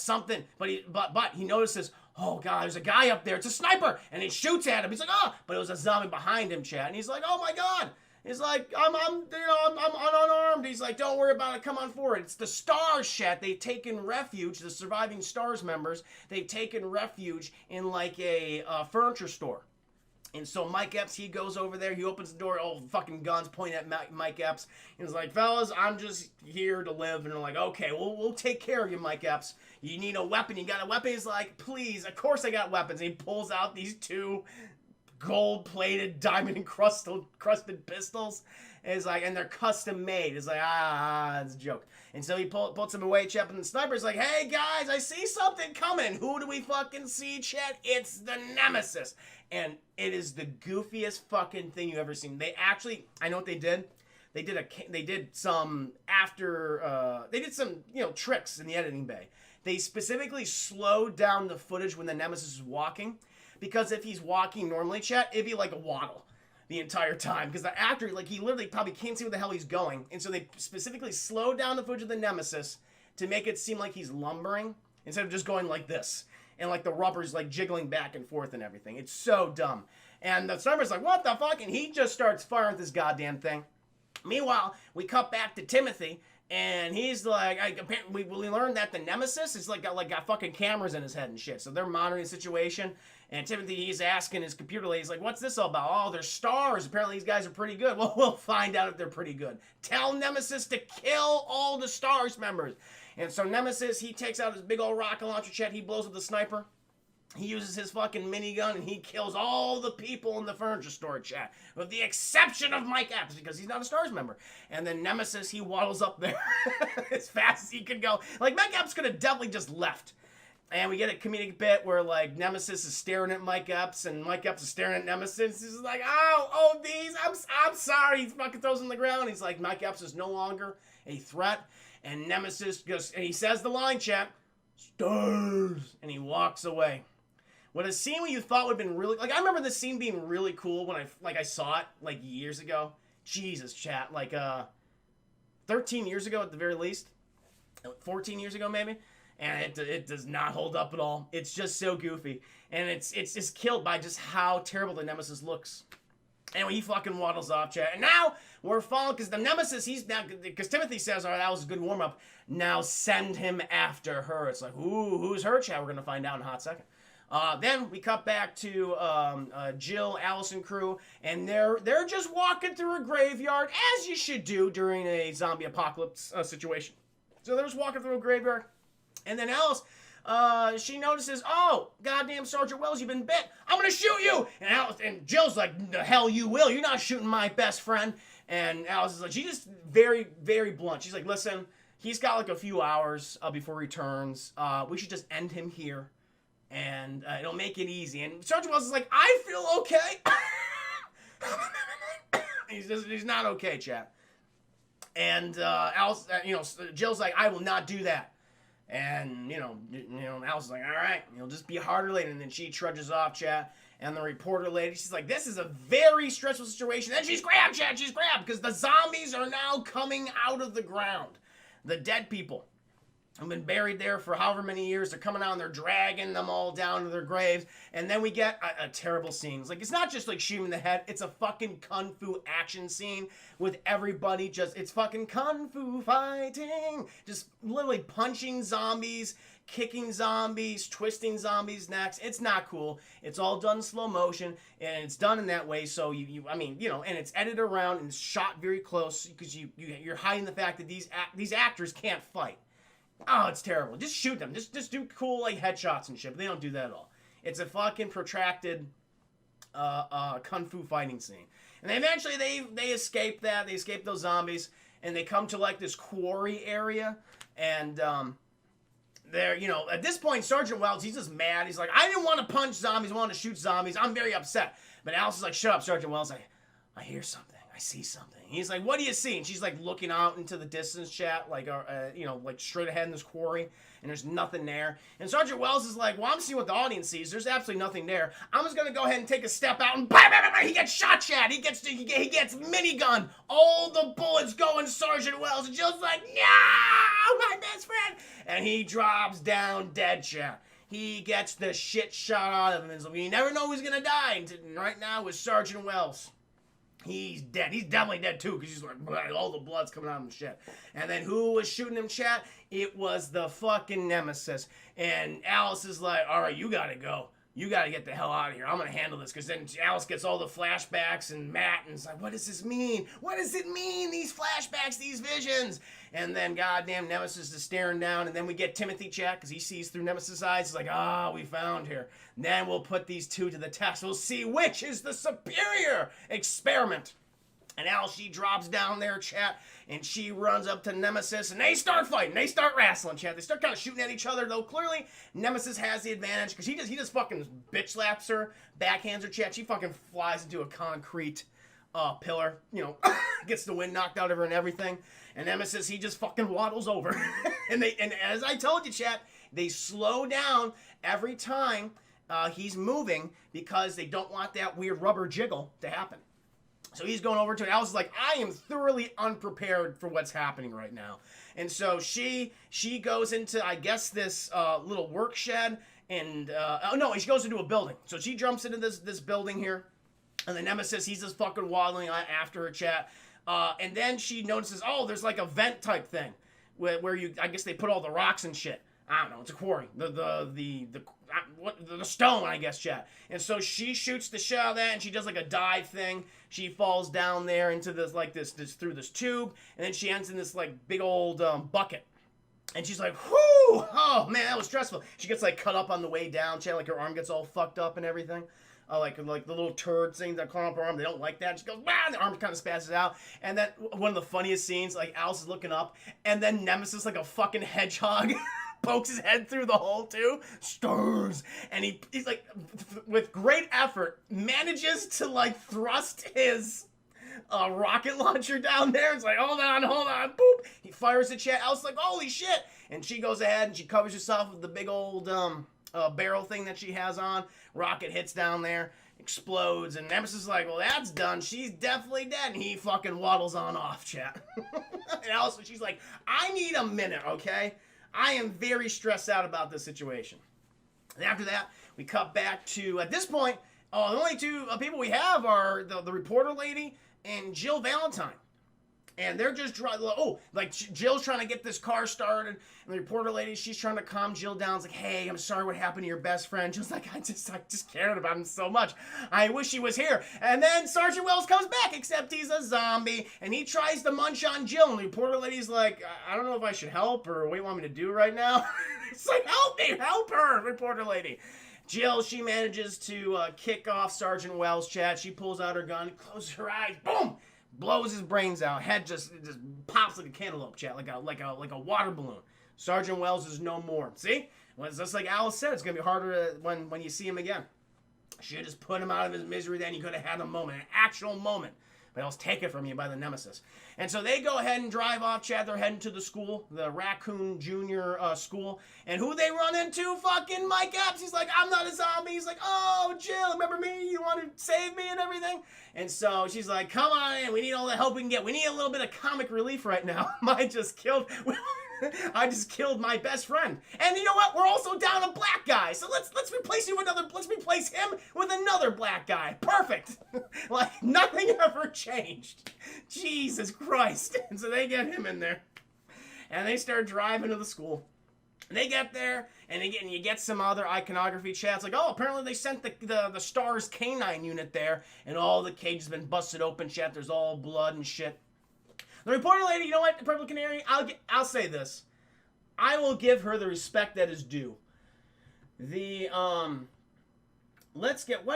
he notices, oh god, there's a guy up there. It's a sniper, and he shoots at him. He's like, oh, but it was a zombie behind him, chat. And he's like, oh my god. He's like, I'm unarmed. He's like, don't worry about it. Come on forward. It's the Stars, chat. They've taken refuge. The surviving Stars members. They've taken refuge in like a furniture store. And so Mike Epps, he goes over there. He opens the door. Oh, fucking guns pointing at Mike Epps. And he's like, fellas, I'm just here to live. And they're like, okay, we'll take care of you, Mike Epps. You need a weapon. You got a weapon? He's like, please, of course I got weapons. And he pulls out these two gold-plated, diamond-crusted pistols. And he's like, and they're custom made. It's like, it's a joke. And so he puts them away, Chet, and the sniper's like, hey, guys, I see something coming. Who do we fucking see, Chet? It's the Nemesis. And it is the goofiest fucking thing you've ever seen. They actually, I know what they did. They did some tricks in the editing bay. They specifically slowed down the footage when the Nemesis is walking. Because if he's walking normally, chat, it'd be like a waddle the entire time. Because the actor, like, he literally probably can't see where the hell he's going. And so they specifically slowed down the footage of the Nemesis to make it seem like he's lumbering instead of just going like this. And, like, the rubber's, like, jiggling back and forth and everything. It's so dumb. And the sniper's like, what the fuck? And he just starts firing this goddamn thing. Meanwhile, we cut back to Timothy. And he's like, we learned that the Nemesis is got fucking cameras in his head and shit. So they're monitoring the situation. And Timothy, he's asking his computer lady, he's like, what's this all about? Oh, they're Stars. Apparently these guys are pretty good. Well, we'll find out if they're pretty good. Tell Nemesis to kill all the Stars members. And so Nemesis, he takes out his big old rocket launcher, chat. He blows up the sniper. He uses his fucking minigun and he kills all the people in the furniture store, chat. With the exception of Mike Epps, because he's not a Stars member. And then Nemesis, he waddles up there as fast as he could go. Like, Mike Epps could have definitely just left. And we get a comedic bit where, like, Nemesis is staring at Mike Epps, and Mike Epps is staring at Nemesis. He's like, these, I'm sorry. He fucking throws him on the ground. He's like, Mike Epps is no longer a threat. And Nemesis goes, and he says the line, chat, Stars. And he walks away. What a scene what you thought would have been really, like, I remember this scene being really cool when I saw it, like, years ago. Jesus, chat. Like, 13 years ago at the very least. 14 years ago, maybe. And it does not hold up at all. It's just so goofy. And it's just killed by just how terrible the Nemesis looks. And he fucking waddles off, chat. And now we're following, because the Nemesis, because Timothy says, all right, that was a good warm-up. Now send him after her. It's like, ooh, who's her, chat? We're going to find out in a hot second. Then we cut back to Jill, Allison crew, and they're just walking through a graveyard, as you should do during a zombie apocalypse situation. So they're just walking through a graveyard. And then Alice, she notices, oh, goddamn Sergeant Wells, you've been bit. I'm going to shoot you. And Jill's like, the hell you will. You're not shooting my best friend. And Alice is like, she's just very, very blunt. She's like, listen, he's got like a few hours before he returns. We should just end him here. And it'll make it easy. And Sergeant Wells is like, I feel okay. he's not okay, chat. And Alice, Jill's like, I will not do that. And, Alice is like, all right, just be harder later. And then she trudges off, chat. And the reporter lady, she's like, this is a very stressful situation. And she's grabbed, chat. She's grabbed because the zombies are now coming out of the ground. The dead people have been buried there for however many years. They're coming out and they're dragging them all down to their graves. And then we get a terrible scene. It's not just like shooting in the head. It's a fucking kung fu action scene with everybody it's fucking kung fu fighting. Just literally punching zombies, kicking zombies, twisting zombies' necks. It's not cool. It's all done slow motion, and it's done in that way. So and it's edited around and it's shot very close because you're hiding the fact that these actors can't fight. Oh, it's terrible. Just shoot them. Just do cool like headshots and shit. But they don't do that at all. It's a fucking protracted kung fu fighting scene. And eventually they escape that. They escape those zombies, and they come to like this quarry area. And they're at this point, Sergeant Wells, he's just mad. He's like, I didn't want to punch zombies. I wanted to shoot zombies. I'm very upset. But Alice is like, shut up, Sergeant Wells. I hear something. I see something. He's like, what do you see? And she's like looking out into the distance, chat, like, like straight ahead in this quarry, and there's nothing there. And Sergeant Wells is like, well, I'm seeing what the audience sees. There's absolutely nothing there. I'm just gonna go ahead and take a step out, and bam, bam, bam, bam, he gets shot, chat. He gets minigun. All the bullets go in Sergeant Wells, and Jill's like, no, my best friend. And he drops down dead, chat. He gets the shit shot out of him, and so you never know who's gonna die. And right now is Sergeant Wells. He's dead. He's definitely dead too, because he's like, all the blood's coming out of him, shit. And then who was shooting him, chat? It was the fucking Nemesis. And Alice is like, all right, you gotta go. You gotta get the hell out of here. I'm gonna handle this. Because then Alice gets all the flashbacks, and Matt, and it's like, what does this mean? What does it mean, these flashbacks, these visions? And then goddamn Nemesis is staring down, and then we get Timothy, chat, because he sees through Nemesis' eyes. He's like, we found her. And then we'll put these two to the test. We'll see which is the superior experiment. And Alice, she drops down there, chat, and she runs up to Nemesis, and they start fighting. They start wrestling, chat. They start kind of shooting at each other, though clearly Nemesis has the advantage, because he just fucking bitch slaps her, backhands her, chat. She fucking flies into a concrete pillar, gets the wind knocked out of her and everything. And Nemesis, he just fucking waddles over. and as I told you, chat, they slow down every time he's moving, because they don't want that weird rubber jiggle to happen. So he's going over to it. Alice is like, I am thoroughly unprepared for what's happening right now. And so she goes into, I guess, this little work shed. And, she goes into a building. So she jumps into this building here. And the Nemesis, he's just fucking waddling after her, chat. And then she notices, there's like a vent type thing. Where I guess they put all the rocks and shit. I don't know, it's a quarry. The stone, I guess, chat. And so she shoots the shit out of that, and she does like a dive thing. She falls down there into this through this tube, and then she ends in this like big old bucket. And she's like, whoo! Oh man, that was stressful. She gets like cut up on the way down, chat, like her arm gets all fucked up and everything. Like the little turd things that climb up her arm, they don't like that. She goes, and the arm kind of spazzes out. And then one of the funniest scenes, like Alice is looking up, and then Nemesis, like a fucking hedgehog, pokes his head through the hole too, stirs, and he's like, with great effort, manages to like thrust his rocket launcher down there. It's like, hold on, boop. He fires it, chat. Alice like, holy shit. And she goes ahead and she covers herself with the big old barrel thing that she has on. Rocket hits down there, explodes, and Nemesis is like, well, that's done. She's definitely dead. And he fucking waddles on off, chat. And Alice, she's like, I need a minute, okay? I am very stressed out about this situation. And after that, we cut back to, at this point, the only two people we have are the reporter lady and Jill Valentine. And they're just Jill's trying to get this car started, and the reporter lady, she's trying to calm Jill down. It's like, hey, I'm sorry what happened to your best friend. Jill's like, I just cared about him so much. I wish he was here. And then Sergeant Wells comes back, except he's a zombie, and he tries to munch on Jill, and the reporter lady's like, I don't know if I should help, or what do you want me to do right now? It's like, help me, help her, reporter lady. Jill, she manages to kick off Sergeant Wells, chat. She pulls out her gun, closes her eyes, boom! Blows his brains out. Head just pops like a cantaloupe, chat, like a water balloon. Sergeant Wells is no more. See? Well, it's just like Alice said, it's gonna be harder when you see him again. Should have just put him out of his misery. Then you could have had a moment, an actual moment. But it was taken from you by the Nemesis. And so they go ahead and drive off, chat. They're heading to the school, the Raccoon Junior school. And who they run into? Fucking Mike Epps. He's like, I'm not a zombie. He's like, oh, Jill, remember me? You want to save me and everything? And so she's like, come on in. We need all the help we can get. We need a little bit of comic relief right now. I just killed my best friend. And you know what? We're also down a black guy. So let's replace him with another black guy. Perfect. Like nothing ever changed. Jesus Christ. And so they get him in there. And they start driving to the school. And they get there, and you get some other iconography chats like, oh, apparently they sent the STARS K9 unit there, and all the cages have been busted open, chat. There's all blood and shit. The reporter lady, you know what, the Purple Canary, I'll say this. I will give her the respect that is due. What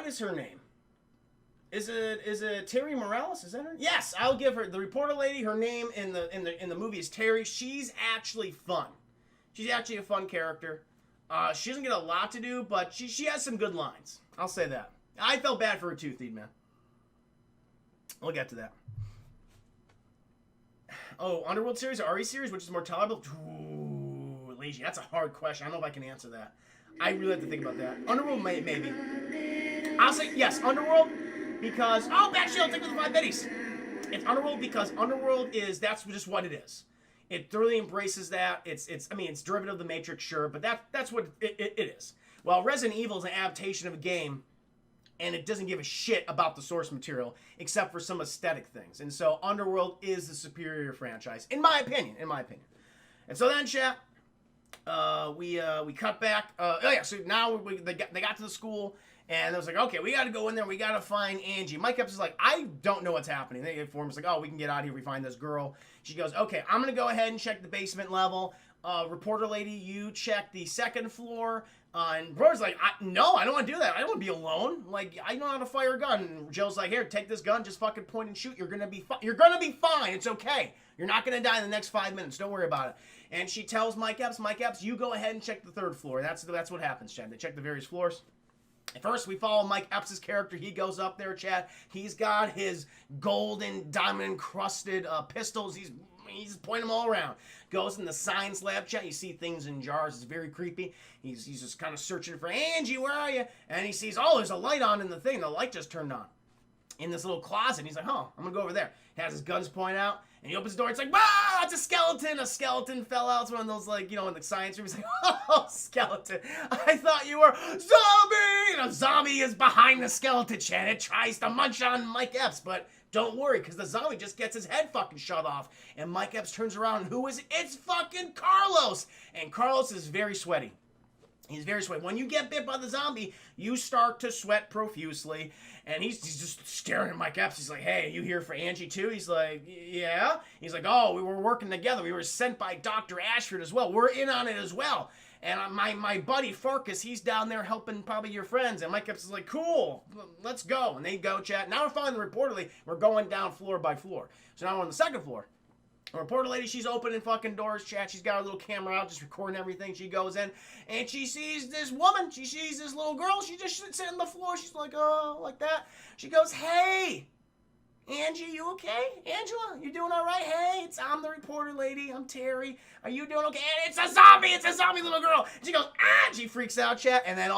is her name? Is it Terry Morales? Is that her? Yes, I'll give her, the reporter lady, her name in the movie is Terry. She's actually fun. She's actually a fun character. She doesn't get a lot to do, but she has some good lines. I'll say that. I felt bad for her too, Thied Man. We'll get to that. Underworld series or RE series, which is more tolerable? Ooh, lazy. That's a hard question. I don't know if I can answer that. I really have to think about that. Underworld, maybe. I'll say yes, Underworld, because Backshield, take with the 5 biddies. It's Underworld because Underworld that's just what it is. It thoroughly embraces that. It's derivative of the Matrix, sure, but that's what it is. While Resident Evil is an adaptation of a game, and it doesn't give a shit about the source material except for some aesthetic things. And so Underworld is the superior franchise, in my opinion. And so then, chat, we cut back. So now they got to the school. And it was like, okay, we got to go in there. We got to find Angie. Mike Epps is like, I don't know what's happening. They inform us like, we can get out of here. We find this girl. She goes, okay, I'm going to go ahead and check the basement level. Reporter lady, you check the second floor. And Bro's like, no, I don't want to do that. I don't want to be alone. Like, I know how to fire a gun. And Jill's like, here, take this gun. Just fucking point and shoot. You're going to be fine. You're going to be fine. It's okay. You're not going to die in the next 5 minutes. Don't worry about it. And she tells Mike Epps, you go ahead and check the third floor. That's what happens, Chad. They check the various floors. First, we follow Mike Epps' character. He goes up there, Chad. He's got his golden, diamond-encrusted pistols. He's pointing them all around. Goes in the science lab, Chad. You see things in jars. It's very creepy. He's just kind of searching for, Angie, where are you? And he sees, there's a light on in the thing. The light just turned on in this little closet. He's like, I'm going to go over there. He has his guns point out. And he opens the door. It's like, it's a skeleton. A skeleton fell out. It's one of those, in the science room. He's like, skeleton. I thought you were zombie. And a zombie is behind the skeleton, Chad. It tries to munch on Mike Epps. But don't worry, because the zombie just gets his head fucking shut off. And Mike Epps turns around. And who is it? It's fucking Carlos. And Carlos is very sweaty. He's very sweaty. When you get bit by the zombie, you start to sweat profusely. And he's just staring at Mike Epps. He's like, hey, you here for Angie too? He's like, yeah. He's like, we were working together. We were sent by Dr. Ashford as well. We're in on it as well. And my buddy Farkas, he's down there helping probably your friends. And Mike Epps is like, cool, let's go. And they go, chat. Now we're following the reportedly. We're going down floor by floor. So now we're on the second floor. The reporter lady, she's opening fucking doors, chat. She's got her little camera out, just recording everything. She goes in, and she sees this woman. She sees this little girl. She just sits on the floor. She's like, like that. She goes, hey, Angie, you okay? Angela, you doing all right? Hey, I'm the reporter lady. I'm Terry. Are you doing okay? And it's a zombie little girl. She goes, and she freaks out, chat. And then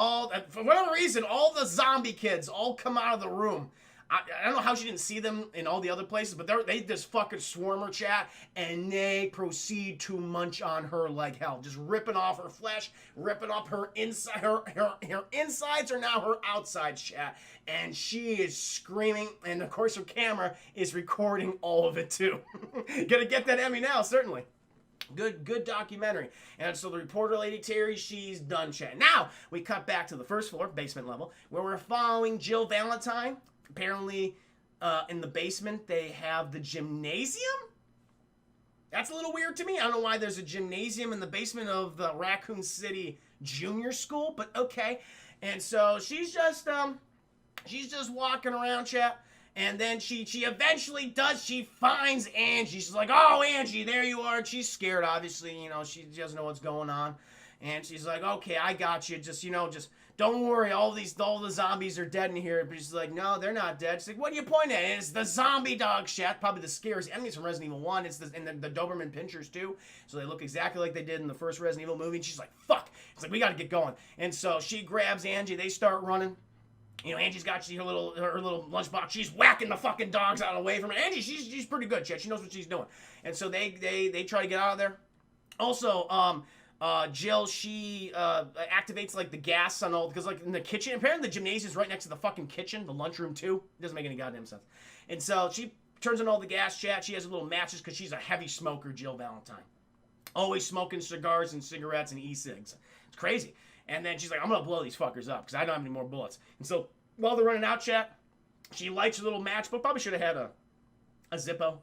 for whatever reason, all the zombie kids all come out of the room. I don't know how she didn't see them in all the other places, but they just fucking swarm her, chat, and they proceed to munch on her like hell, just ripping off her flesh, ripping off her inside. Her insides are now her outsides, chat, and she is screaming, and of course her camera is recording all of it too. Gonna get that Emmy now, certainly. Good documentary. And so the reporter lady Terry, she's done, chat. Now we cut back to the first floor, basement level, where we're following Jill Valentine. Apparently, in the basement, they have the gymnasium? That's a little weird to me. I don't know why there's a gymnasium in the basement of the Raccoon City Junior School, but okay. And so she's just walking around, chat. And then she eventually she finds Angie. She's like, Angie, there you are. And she's scared, obviously. She doesn't know what's going on. And she's like, okay, I got you. Just don't worry, all the zombies are dead in here. But she's like, no, they're not dead. She's like, what are you pointing at? And it's the zombie dog, chat. Probably the scariest enemies from Resident Evil 1. And the Doberman Pinschers, too. So they look exactly like they did in the first Resident Evil movie. And she's like, fuck. It's like, we got to get going. And so she grabs Angie. They start running. Angie's got her little lunchbox. She's whacking the fucking dogs out away from her. Angie, she's pretty good, chat. She knows what she's doing. And so they try to get out of there. Also, Jill, she activates the gas on all, because in the kitchen, apparently the gymnasium is right next to the fucking kitchen, the lunchroom too. It doesn't make any goddamn sense. And so she turns on all the gas, chat. She has little matches because she's a heavy smoker, Jill Valentine. Always smoking cigars and cigarettes and e-cigs. It's crazy. And then she's like, I'm gonna blow these fuckers up because I don't have any more bullets. And so while they're running out, chat, she lights her little matchbook. Probably should have had a Zippo.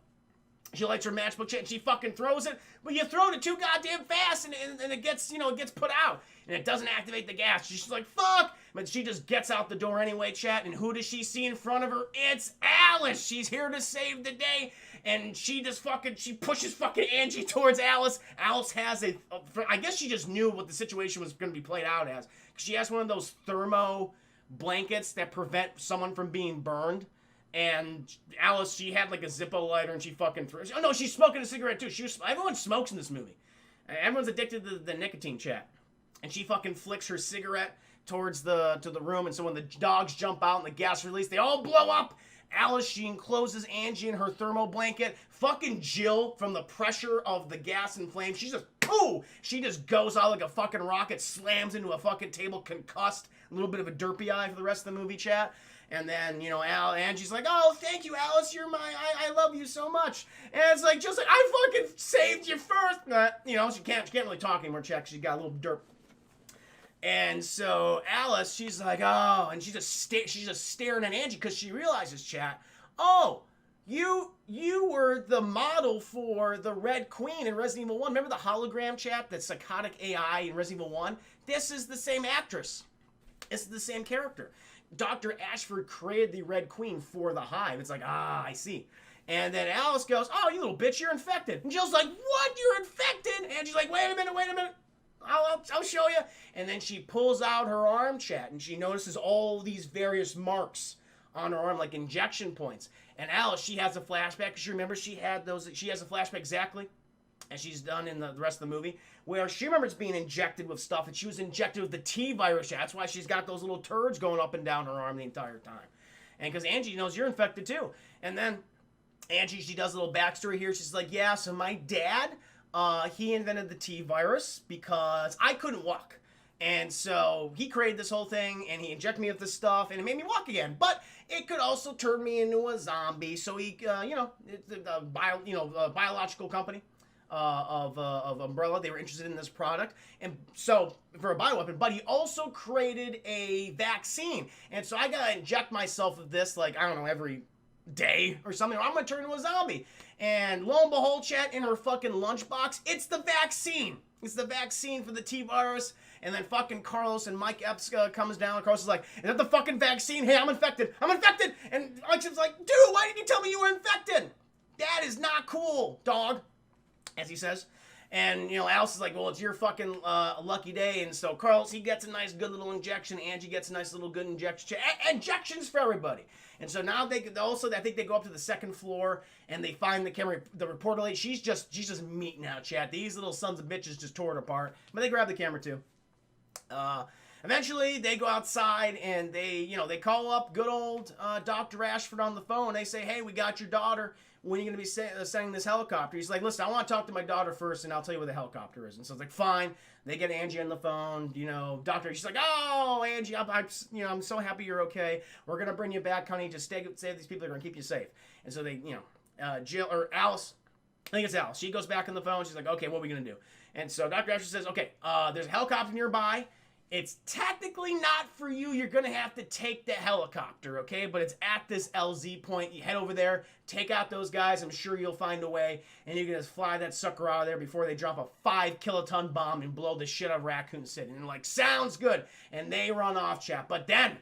She lights her matchbook, and she fucking throws it, but you throw it too goddamn fast, and it gets, it gets put out, and it doesn't activate the gas. She's like, fuck, but she just gets out the door anyway, chat, and who does she see in front of her? It's Alice. She's here to save the day, and she pushes fucking Angie towards Alice. Alice has I guess she just knew what the situation was going to be played out as. She has one of those thermo blankets that prevent someone from being burned. And Alice, she had like a Zippo lighter and she fucking threw. Oh no, she's smoking a cigarette too. Everyone smokes in this movie. Everyone's addicted to the nicotine chat. And she fucking flicks her cigarette towards the room, and so when the dogs jump out and the gas release, they all blow up. Alice, she encloses Angie in her thermal blanket. Fucking Jill, from the pressure of the gas and flame, she just goes out like a fucking rocket, slams into a fucking table, concussed. A little bit of a derpy eye for the rest of the movie chat. And then, you know, Angie's like, oh, thank you, Alice, you're I love you so much. And it's like, just like, I fucking saved you first. You know, she can't really talk anymore, chat, because she got a little derp. And so Alice, she's like, oh, and she's just staring at Angie because she realizes, chat, oh, you were the model for the Red Queen in Resident Evil 1. Remember the hologram chat, that psychotic AI in Resident Evil 1? This is the same actress. It's the same character. Dr. Ashford created the Red Queen for the Hive. It's like, I see. And then Alice goes, oh, you little bitch, you're infected. And Jill's like, what? You're infected? And she's like, wait a minute. I'll show you. And then she pulls out her arm, chat, and she notices all these various marks on her arm, like injection points. And Alice, she has a flashback, because she remembers she has a flashback exactly as she's done in the rest of the movie, where she remembers being injected with stuff, and she was injected with the T virus. That's why she's got those little turds going up and down her arm the entire time. And because Angie knows you're infected too. And then Angie, she does a little backstory here. She's like, yeah, so my dad, he invented the T virus because I couldn't walk. And so he created this whole thing, and he injected me with this stuff, and it made me walk again. But it could also turn me into a zombie. So he, it's a biological company of Umbrella. They were interested in this product, and so for a bioweapon. But he also created a vaccine, and so I gotta inject myself with this, like, I don't know, every day or something, or I'm gonna turn into a zombie. And lo and behold, chat, in her fucking lunchbox, it's the vaccine. It's the vaccine for the T virus. And then fucking Carlos and Mike Epps comes down. Carlos is like, is that the fucking vaccine? Hey, I'm infected. And Alex's like, dude, why didn't you tell me you were infected? That is not cool, dog, as he says. And, you know, Alice is like, well, it's your fucking lucky day. And so Carlos, he gets a nice good little injection. Angie gets a nice little good injection. Injections for everybody. And so now I think they go up to the second floor and they find the reporter lady. She's just meat now, chat. These little sons of bitches just tore it apart. But they grab the camera too. Eventually they go outside and they call up good old Dr. Ashford on the phone. They say, hey, we got your daughter. When are you going to be sending this helicopter? He's like, listen, I want to talk to my daughter first, and I'll tell you where the helicopter is. And so it's like, fine. They get Angie on the phone. You know, doctor, she's like, oh, Angie, I'm so happy you're okay. We're going to bring you back, honey. Just save these people. They're going to keep you safe. And so they, Jill, or Alice, I think it's Alice. She goes back on the phone. She's like, okay, what are we going to do? And so Dr. Ashford says, okay, there's a helicopter nearby. It's technically not for you. You're going to have to take the helicopter, okay? But it's at this LZ point. You head over there, take out those guys. I'm sure you'll find a way. And you can just fly that sucker out of there before they drop a 5-kiloton bomb and blow the shit out of Raccoon City. And they're like, sounds good. And they run off, chat. But then,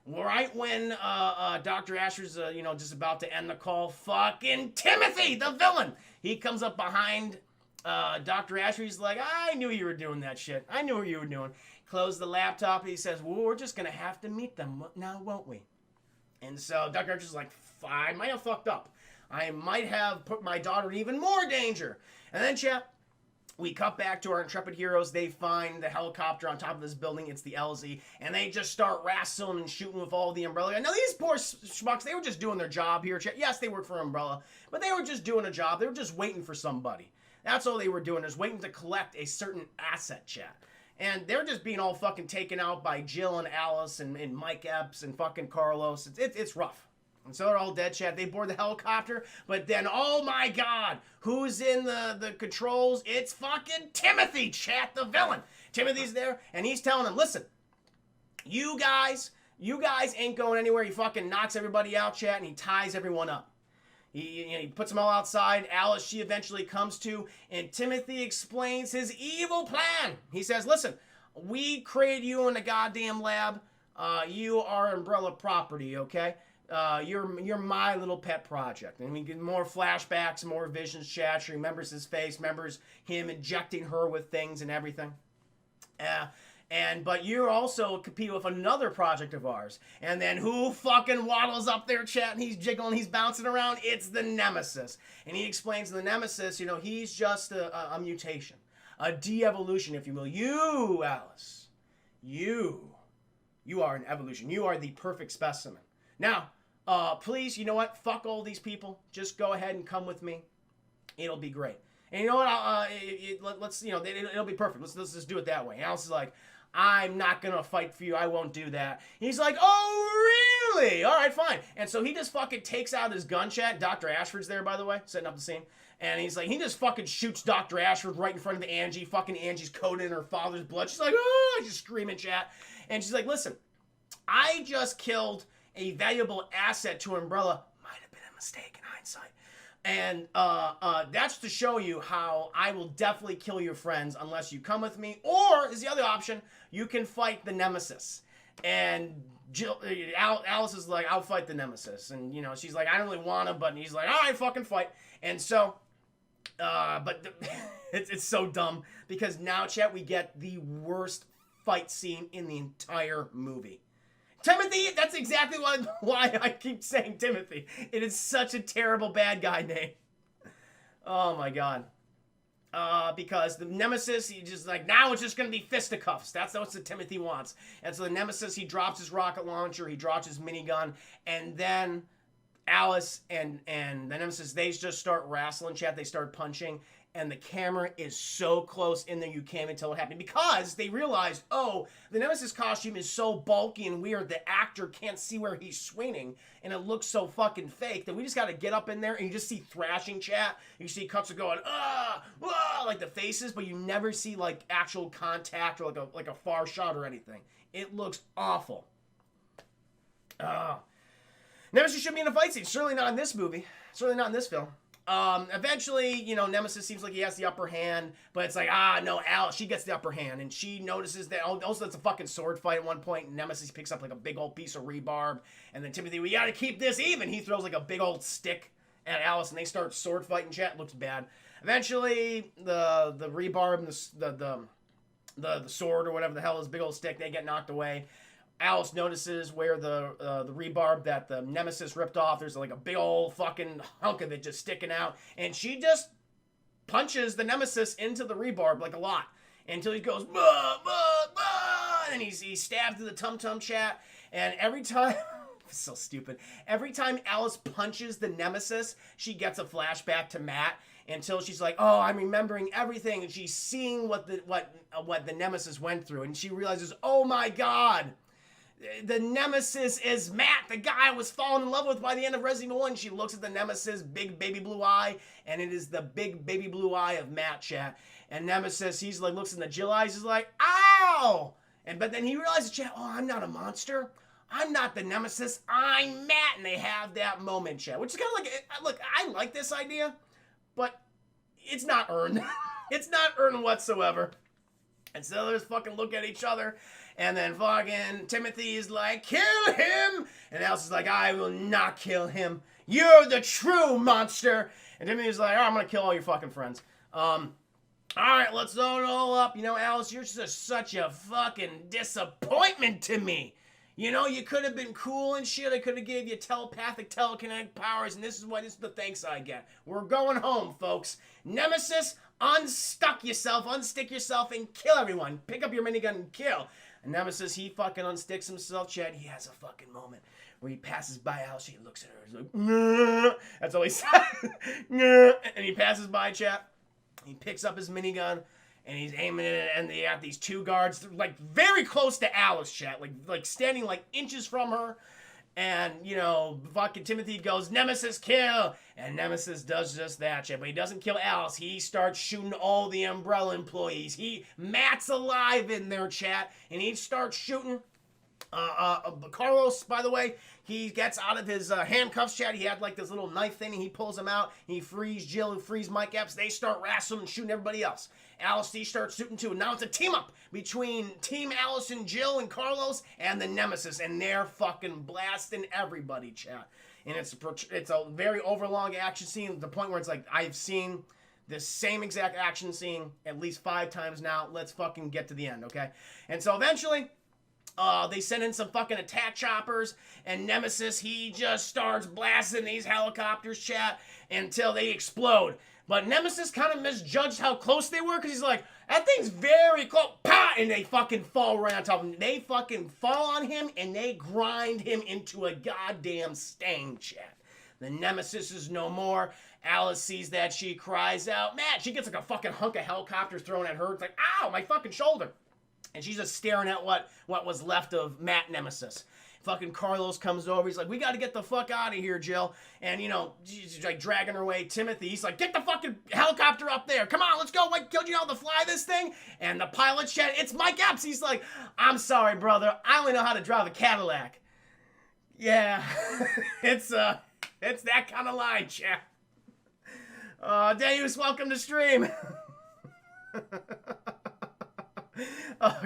right when Dr. Asher's, just about to end the call, fucking Timothy, the villain, he comes up behind Dr. Asher. He's like, I knew you were doing that shit. I knew what you were doing. Close the laptop. He says, well, we're just going to have to meet them now, won't we? And so Dr. Archer's like, I might have fucked up. I might have put my daughter in even more danger. And then, chat, we cut back to our intrepid heroes. They find the helicopter on top of this building. It's the LZ. And they just start wrestling and shooting with all the Umbrella. Now, these poor schmucks, they were just doing their job here, chat. Yes, they work for Umbrella, but they were just doing a job. They were just waiting for somebody. That's all they were doing, is waiting to collect a certain asset, chat. And they're just being all fucking taken out by Jill and Alice and Mike Epps and fucking Carlos. It's rough. And so they're all dead, chat. They board the helicopter, but then, oh my god, who's in the controls? It's fucking Timothy, chat, the villain. Timothy's there, and he's telling them, listen, you guys ain't going anywhere. He fucking knocks everybody out, chat, and he ties everyone up. He puts them all outside. Alice, she eventually comes to, and Timothy explains his evil plan. He says, listen, we created you in a goddamn lab. You are Umbrella property, okay? You're my little pet project. And we get more flashbacks, more visions, chat. She remembers his face, remembers him injecting her with things and everything. But you're also competing with another project of ours. And then who fucking waddles up there, chat, and he's jiggling, he's bouncing around? It's the Nemesis. And he explains the Nemesis, he's just a mutation. A de-evolution, if you will. You, Alice, you are an evolution. You are the perfect specimen. Now, please, you know what? Fuck all these people. Just go ahead and come with me. It'll be great. And you know what? Let's, it'll be perfect. Let's just do it that way. Alice is like, I'm not going to fight for you. I won't do that. He's like, oh, really? All right, fine. And so he just fucking takes out his gun, chat. Dr. Ashford's there, by the way, setting up the scene. And he's like, he just fucking shoots Dr. Ashford right in front of Angie. Fucking Angie's coated in her father's blood. She's like, oh, she's screaming, chat. And she's like, listen, I just killed a valuable asset to Umbrella. Might have been a mistake in hindsight. And that's to show you how I will definitely kill your friends unless you come with me. Or, is the other option, you can fight the Nemesis. And Alice is like, I'll fight the Nemesis. And, she's like, I don't really want to, but he's like, all right, fucking fight. And so, it's so dumb. Because now, chat, we get the worst fight scene in the entire movie. Timothy, that's exactly why I keep saying Timothy. It is such a terrible bad guy name. Oh my god. Because the Nemesis, he just like, now it's just going to be fisticuffs. That's what the Timothy wants. And so the Nemesis, he drops his rocket launcher, he drops his minigun, and then Alice and the Nemesis, they just start wrestling, chat. They start punching. And the camera is so close in there you can't even tell what happened. Because they realized, oh, the Nemesis costume is so bulky and weird, the actor can't see where he's swinging. And it looks so fucking fake that we just got to get up in there and you just see thrashing, chat. You see cuts are going, like the faces, but you never see like actual contact or like a far shot or anything. It looks awful. Nemesis should be in a fight scene. Certainly not in this movie. Certainly not in this film. Eventually, Nemesis seems like he has the upper hand, but it's like, no, Alice, she gets the upper hand, and she notices that, also it's a fucking sword fight at one point, and Nemesis picks up like a big old piece of rebarb, and then Timothy, we gotta keep this even, he throws like a big old stick at Alice, and they start sword fighting, chat, looks bad. Eventually, the rebarb and the sword or whatever the hell is, big old stick, they get knocked away. Alice notices where the rebarb that the Nemesis ripped off, there's like a big old fucking hunk of it just sticking out. And she just punches the Nemesis into the rebarb like a lot. Until he goes, bah, bah, bah, and he's stabbed through the tum-tum, chat. And every time, so stupid, every time Alice punches the Nemesis, she gets a flashback to Matt. Until she's like, oh, I'm remembering everything. And she's seeing what the Nemesis went through. And she realizes, oh my god, the Nemesis is Matt, the guy I was falling in love with by the end of Resident Evil 1. She looks at the Nemesis, big baby blue eye, and it is the big baby blue eye of Matt, chat. And Nemesis, he's like, looks in the Jill eyes, he's like, ow! But then he realizes, chat, oh, I'm not a monster. I'm not the Nemesis. I'm Matt. And they have that moment, chat, which is kind of like, look, I like this idea, but it's not earned. It's not earned whatsoever. And so they just fucking look at each other. And then fucking Timothy is like, kill him! And Alice is like, I will not kill him. You're the true monster. And Timothy's like, I'm gonna kill all your fucking friends. Alright, let's load it all up. Alice, you're just such a fucking disappointment to me. You could have been cool and shit. I could have gave you telepathic, telekinetic powers, and this is the thanks I get. We're going home, folks. Nemesis, unstick yourself, and kill everyone. Pick up your minigun and kill. And Nemesis, he fucking unsticks himself, chat. He has a fucking moment where he passes by Alice. He looks at her. He's like, nah. That's all he says. Nah. And he passes by, chat. He picks up his minigun, and he's aiming it, and they have these two guards, like, very close to Alice, chat. Like standing, like, inches from her. And, fucking Timothy goes, Nemesis, kill! And Nemesis does just that, chat. But he doesn't kill Alice. He starts shooting all the Umbrella employees. Matt's alive in there, chat. And he starts shooting. Carlos, by the way, he gets out of his handcuffs, chat. He had, like, this little knife thing, and he pulls them out. He frees Jill, who frees Mike Epps. They start wrestling and shooting everybody else. Alice, he starts shooting too. And now it's a team-up between Team Alice and Jill and Carlos and the Nemesis. And they're fucking blasting everybody, chat. And it's a very overlong action scene to the point where it's like, I've seen this same exact action scene at least 5 times now. Let's fucking get to the end, okay? And so eventually, they send in some fucking attack choppers, and Nemesis, he just starts blasting these helicopters, chat, until they explode. But Nemesis kind of misjudged how close they were, because he's like, that thing's very close, pa! And they fucking fall right on top of him. They fucking fall on him, and they grind him into a goddamn stain, chat. The Nemesis is no more. Alice sees that, she cries out, Matt, she gets like a fucking hunk of helicopters thrown at her. It's like, ow, my fucking shoulder. And she's just staring at what was left of Matt Nemesis. Fucking Carlos comes over. He's like, we got to get the fuck out of here, Jill. And, you know, she's like dragging her away. Timothy, he's like, get the fucking helicopter up there. Come on, let's go. What, don't you know how to fly this thing? And the pilot said, it's Mike Epps. He's like, I'm sorry, brother. I only know how to drive a Cadillac. Yeah, it's that kind of line, chap. Deus, welcome to stream.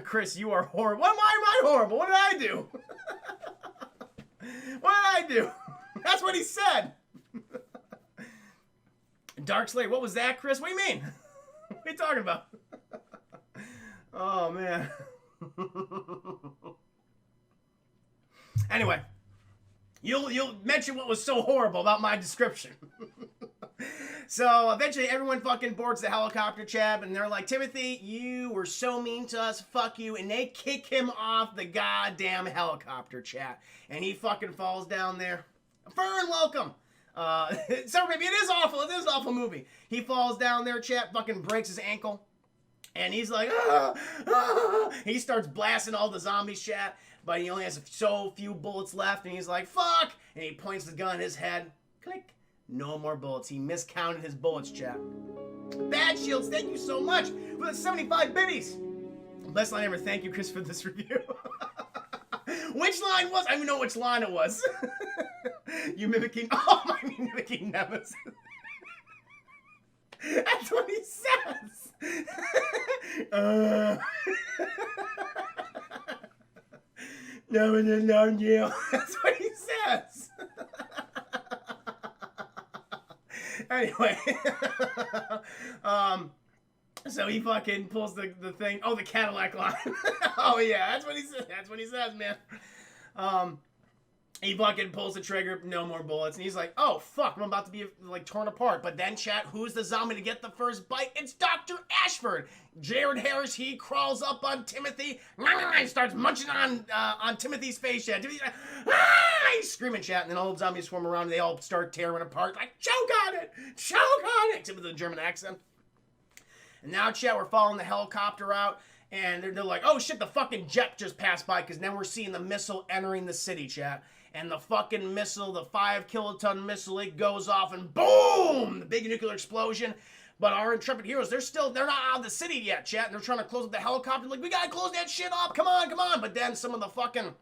Chris, you are horrible. Why am I horrible? What did I do? What did I do? That's what he said. Dark Slayer, what was that, Chris? What do you mean? What are you talking about? Oh, man. Anyway, you'll mention what was so horrible about my description. So eventually everyone fucking boards the helicopter, chat, and they're like, Timothy, you were so mean to us, fuck you, and they kick him off the goddamn helicopter, chat, and he fucking falls down there. Fern, welcome. So maybe it is awful. It is an awful movie. He falls down there, chat, fucking breaks his ankle, and he's like, he starts blasting all the zombies, chat, but he only has so few bullets left, and he's like, fuck, and he points the gun at his head. Click. No more bullets. He miscounted his bullets, chat. Bad Shields, thank you so much for the 75 biddies. Best line ever. Thank you, Chris, for this review. Which line was? I don't even know which line it was. You mimicking. Oh, my mimicking Nemesis. That's what he says. No. That's what he says. Anyway, so he fucking pulls the thing. Oh, the Cadillac line. Oh yeah, that's what he says. That's what he says, man. He fucking pulls the trigger. No more bullets, and he's like, "Oh fuck, I'm about to be like torn apart." But then, chat, who's the zombie to get the first bite? It's Dr. Ashford. Jared Harris. He crawls up on Timothy and starts munching on Timothy's face. Chat. Timothy's like, he's screaming, chat, and then all the zombies swarm around. And they all start tearing apart. Like, choke on it, except with the German accent. And now, chat, we're following the helicopter out, and they're like, "Oh shit, the fucking jet just passed by." Because now we're seeing the missile entering the city, chat. And the fucking missile, the 5-kiloton missile, it goes off and boom! The big nuclear explosion. But our intrepid heroes, they're not out of the city yet, chat. And they're trying to close up the helicopter. Like, we gotta close that shit up. Come on. But then some of the fucking,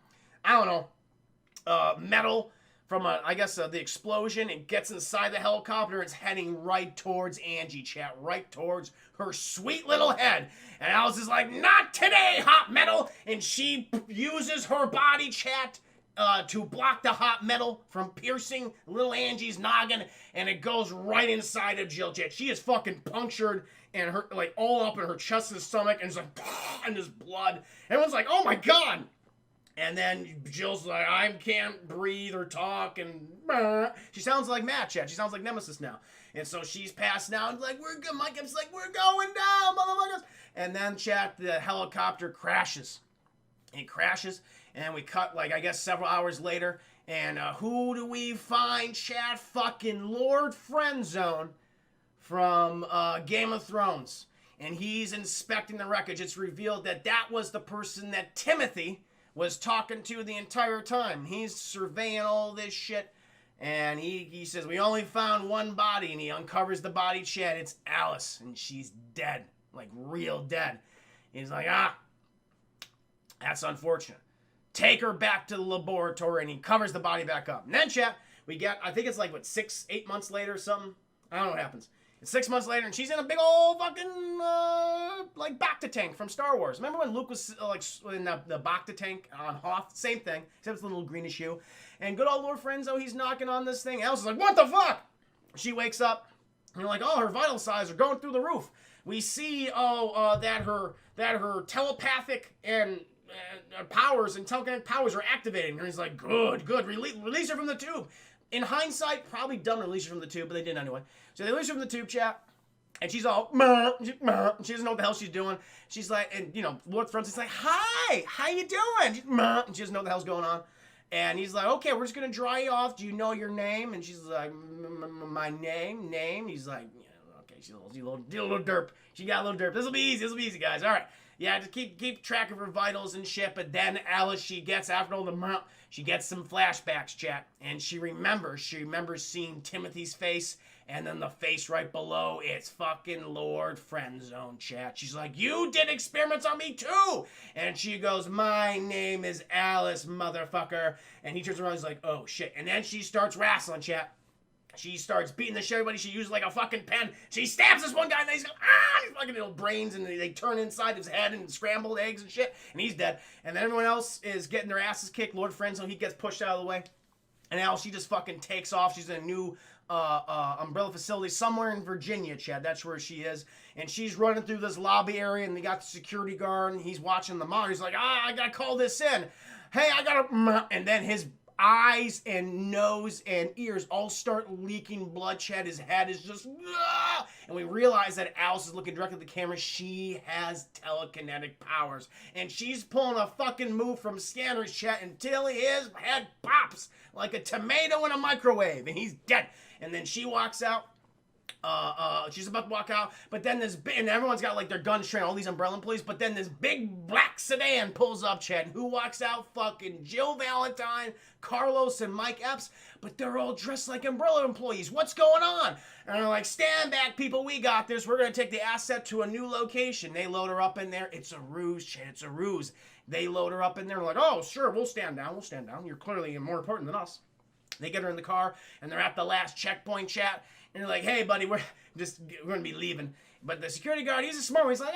I don't know, metal from, I guess, the explosion, it gets inside the helicopter. It's heading right towards Angie, chat. Right towards her sweet little head. And Alice is like, not today, hot metal. And she uses her body, chat, to block the hot metal from piercing little Angie's noggin, and it goes right inside of Jill, chat. She is fucking punctured, and her, like, all up in her chest and stomach, and it's like, and there's blood. Everyone's like, oh my god! And then Jill's like, I can't breathe or talk, and she sounds like Matt, chat. She sounds like Nemesis now. And so she's passed out, and like, we're good. Mike Epps like, we're going down, motherfuckers. And then, chat, the helicopter crashes. It crashes. And we cut, like, I guess several hours later. And who do we find, chat? Fucking Lord Friendzone from Game of Thrones. And he's inspecting the wreckage. It's revealed that that was the person that Timothy was talking to the entire time. He's surveying all this shit. And he says, we only found one body. And he uncovers the body, chat. It's Alice. And she's dead. Like, real dead. He's like, that's unfortunate. Take her back to the laboratory, and he covers the body back up. And then, chat, we get, I think it's like, what, 8 months later or something? I don't know what happens. It's 6 months later, and she's in a big old fucking, like, Bacta tank from Star Wars. Remember when Luke was, like, in the Bacta tank on Hoth? Same thing, except it's a little greenish hue. And good old Lord Friendzone, he's knocking on this thing. Alice is like, what the fuck? She wakes up. And you're like, oh, her vital signs are going through the roof. We see, that her telepathic and powers and telekinetic powers are activating. And he's like, good, release her from the tube. In hindsight, probably dumb to release her from the tube, but they did anyway. So they release her from the tube, chat. And she's all, she doesn't know what the hell she's doing. She's like, and Lord Francis is like, hi, how you doing? And she doesn't know what the hell's going on. And he's like, okay, we're just going to dry you off. Do you know your name? And she's like, my name? He's like, yeah, okay, she's a little derp. She got a little derp. This will be easy, guys. All right. Yeah, just keep track of her vitals and shit. But then Alice, she gets, after all the she gets some flashbacks, chat. And she remembers seeing Timothy's face. And then the face right below, it's fucking Lord Friendzone, chat. She's like, you did experiments on me too! And she goes, my name is Alice, motherfucker. And he turns around, he's like, oh shit. And then she starts wrestling, chat. She starts beating the shit out of everybody. She uses like a fucking pen. She stabs this one guy and he's going, his fucking little brains, and they turn inside his head and scrambled eggs and shit. And he's dead. And then everyone else is getting their asses kicked. Lord Friendzone, he gets pushed out of the way. And now she just fucking takes off. She's in a new umbrella facility somewhere in Virginia, Chad. That's where she is. And she's running through this lobby area, and they got the security guard, and he's watching the monitor. He's like, I gotta call this in. Hey, I gotta... And then his eyes and nose and ears all start leaking blood, Chad. His head is just... And we realize that Alice is looking directly at the camera. She has telekinetic powers. And she's pulling a fucking move from Scanner's, Chad, until his head pops like a tomato in a microwave. And he's dead. And then she walks out. She's about to walk out, but then and everyone's got like their guns trained, all these umbrella employees, but then this big black sedan pulls up, Chad. Who walks out? Fucking Jill Valentine, Carlos, and Mike Epps, but they're all dressed like umbrella employees. What's going on? And they're like, stand back, people, we got this. We're gonna take the asset to a new location. They load her up in there. It's a ruse, Chad, it's a ruse. They load her up in there, and like, oh, sure, we'll stand down. You're clearly more important than us. They get her in the car, and they're at the last checkpoint, chat. And they're like, hey, buddy, we're going to be leaving. But the security guard, he's a smart one. He's like,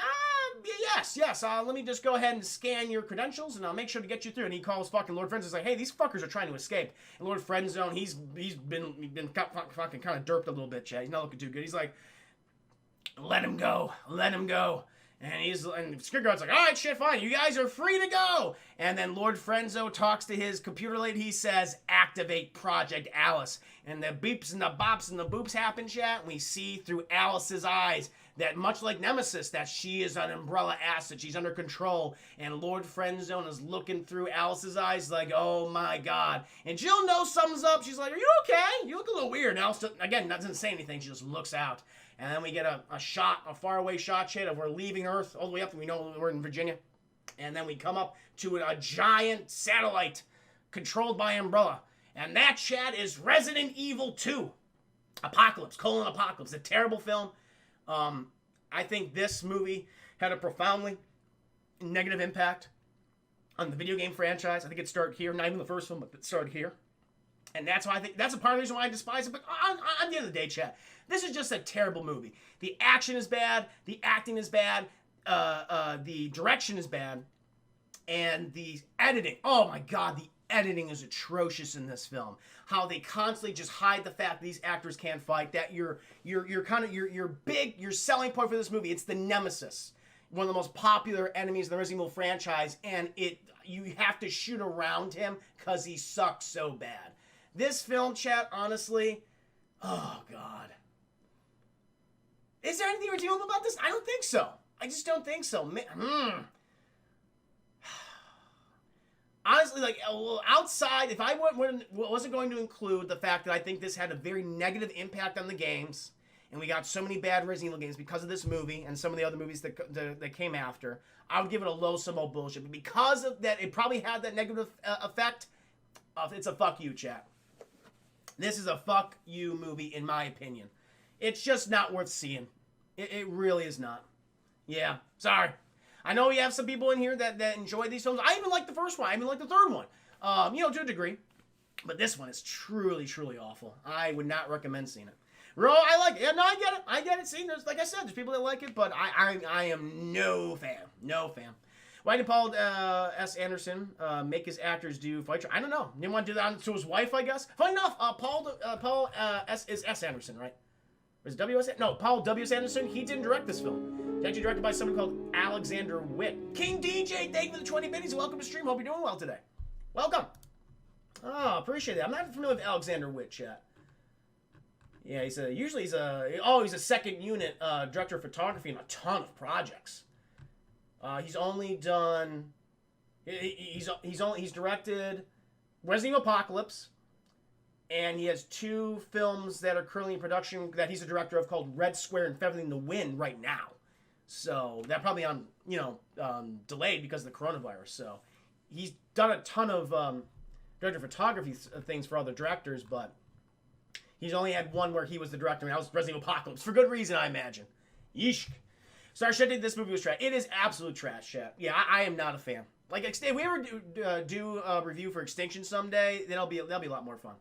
yes. Let me just go ahead and scan your credentials, and I'll make sure to get you through. And he calls fucking Lord Friendzone. He's like, hey, these fuckers are trying to escape. And Lord Friendzone, he's been fucking kind of derped a little bit, Chad. He's not looking too good. He's like, let him go. And the security guard's like, all right, shit, fine. You guys are free to go. And then Lord Friendzone talks to his computer lady. He says, activate Project Alice. And the beeps and the bops and the boops happen, chat. And we see through Alice's eyes that, much like Nemesis, that she is an umbrella asset. She's under control. And Lord Friendzone is looking through Alice's eyes like, oh my God. And Jill knows something's up. She's like, are you okay? You look a little weird. And Alice, again, doesn't say anything. She just looks out. And then we get a faraway shot, Chad, of we're leaving Earth all the way up. We know we're in Virginia. And then we come up to a giant satellite controlled by Umbrella. And that, Chad, is Resident Evil 2. Apocalypse. A terrible film. I think this movie had a profoundly negative impact on the video game franchise. I think it started here. Not even the first film, but it started here. And that's why I think that's a part of the reason why I despise it. But on the end of the day, Chad, this is just a terrible movie. The action is bad. The acting is bad. The direction is bad. And the editing. Oh my God, the editing is atrocious in this film. How they constantly just hide the fact that these actors can't fight. That your selling point for this movie. It's the Nemesis, one of the most popular enemies in the Resident Evil franchise, and you have to shoot around him because he sucks so bad. This film, chat, honestly, oh God. Is there anything redeemable about this? I don't think so. I just don't think so. Honestly, like, outside, if I wasn't going to include the fact that I think this had a very negative impact on the games, and we got so many bad Resident Evil games because of this movie and some of the other movies that came after, I would give it a low symbol bullshit. But because of that, it probably had that negative effect. It's a fuck you, chat. This is a fuck you movie, in my opinion. It's just not worth seeing. It really is not. Yeah, sorry. I know we have some people in here that enjoy these films. I even like the first one. I even like the third one. To a degree. But this one is truly, truly awful. I would not recommend seeing it. I like it. Yeah, no, I get it. See, like I said, there's people that like it, but I am no fan. No fan. Why did Paul S. Anderson make his actors do fight? I don't know. He didn't want to do that to his wife, I guess. Funny enough, Paul is S. Anderson, right? Was it W.S.? No, Paul W.S. Anderson. He didn't direct this film. It's actually directed by someone called Alexander Witt. King DJ, thank you for the 20 biddies. Welcome to stream. Hope you're doing well today. Welcome. Oh, appreciate it. I'm not familiar with Alexander Witt yet. Yeah, he's a second unit director of photography in a ton of projects. He's only done. He's directed Resident Evil Apocalypse, and he has 2 films that are currently in production that he's a director of called Red Square and Feathering the Wind right now. So they're probably on delayed because of the coronavirus. So he's done a ton of director of photography things for other directors, but he's only had one where he was the director, and that was Resident Evil Apocalypse for good reason, I imagine. Yeesh. Sorry, Chet, this movie was trash. It is absolute trash, Chet. Yeah, I am not a fan. Like, if we ever do a review for Extinction someday, then that'll be a lot more fun.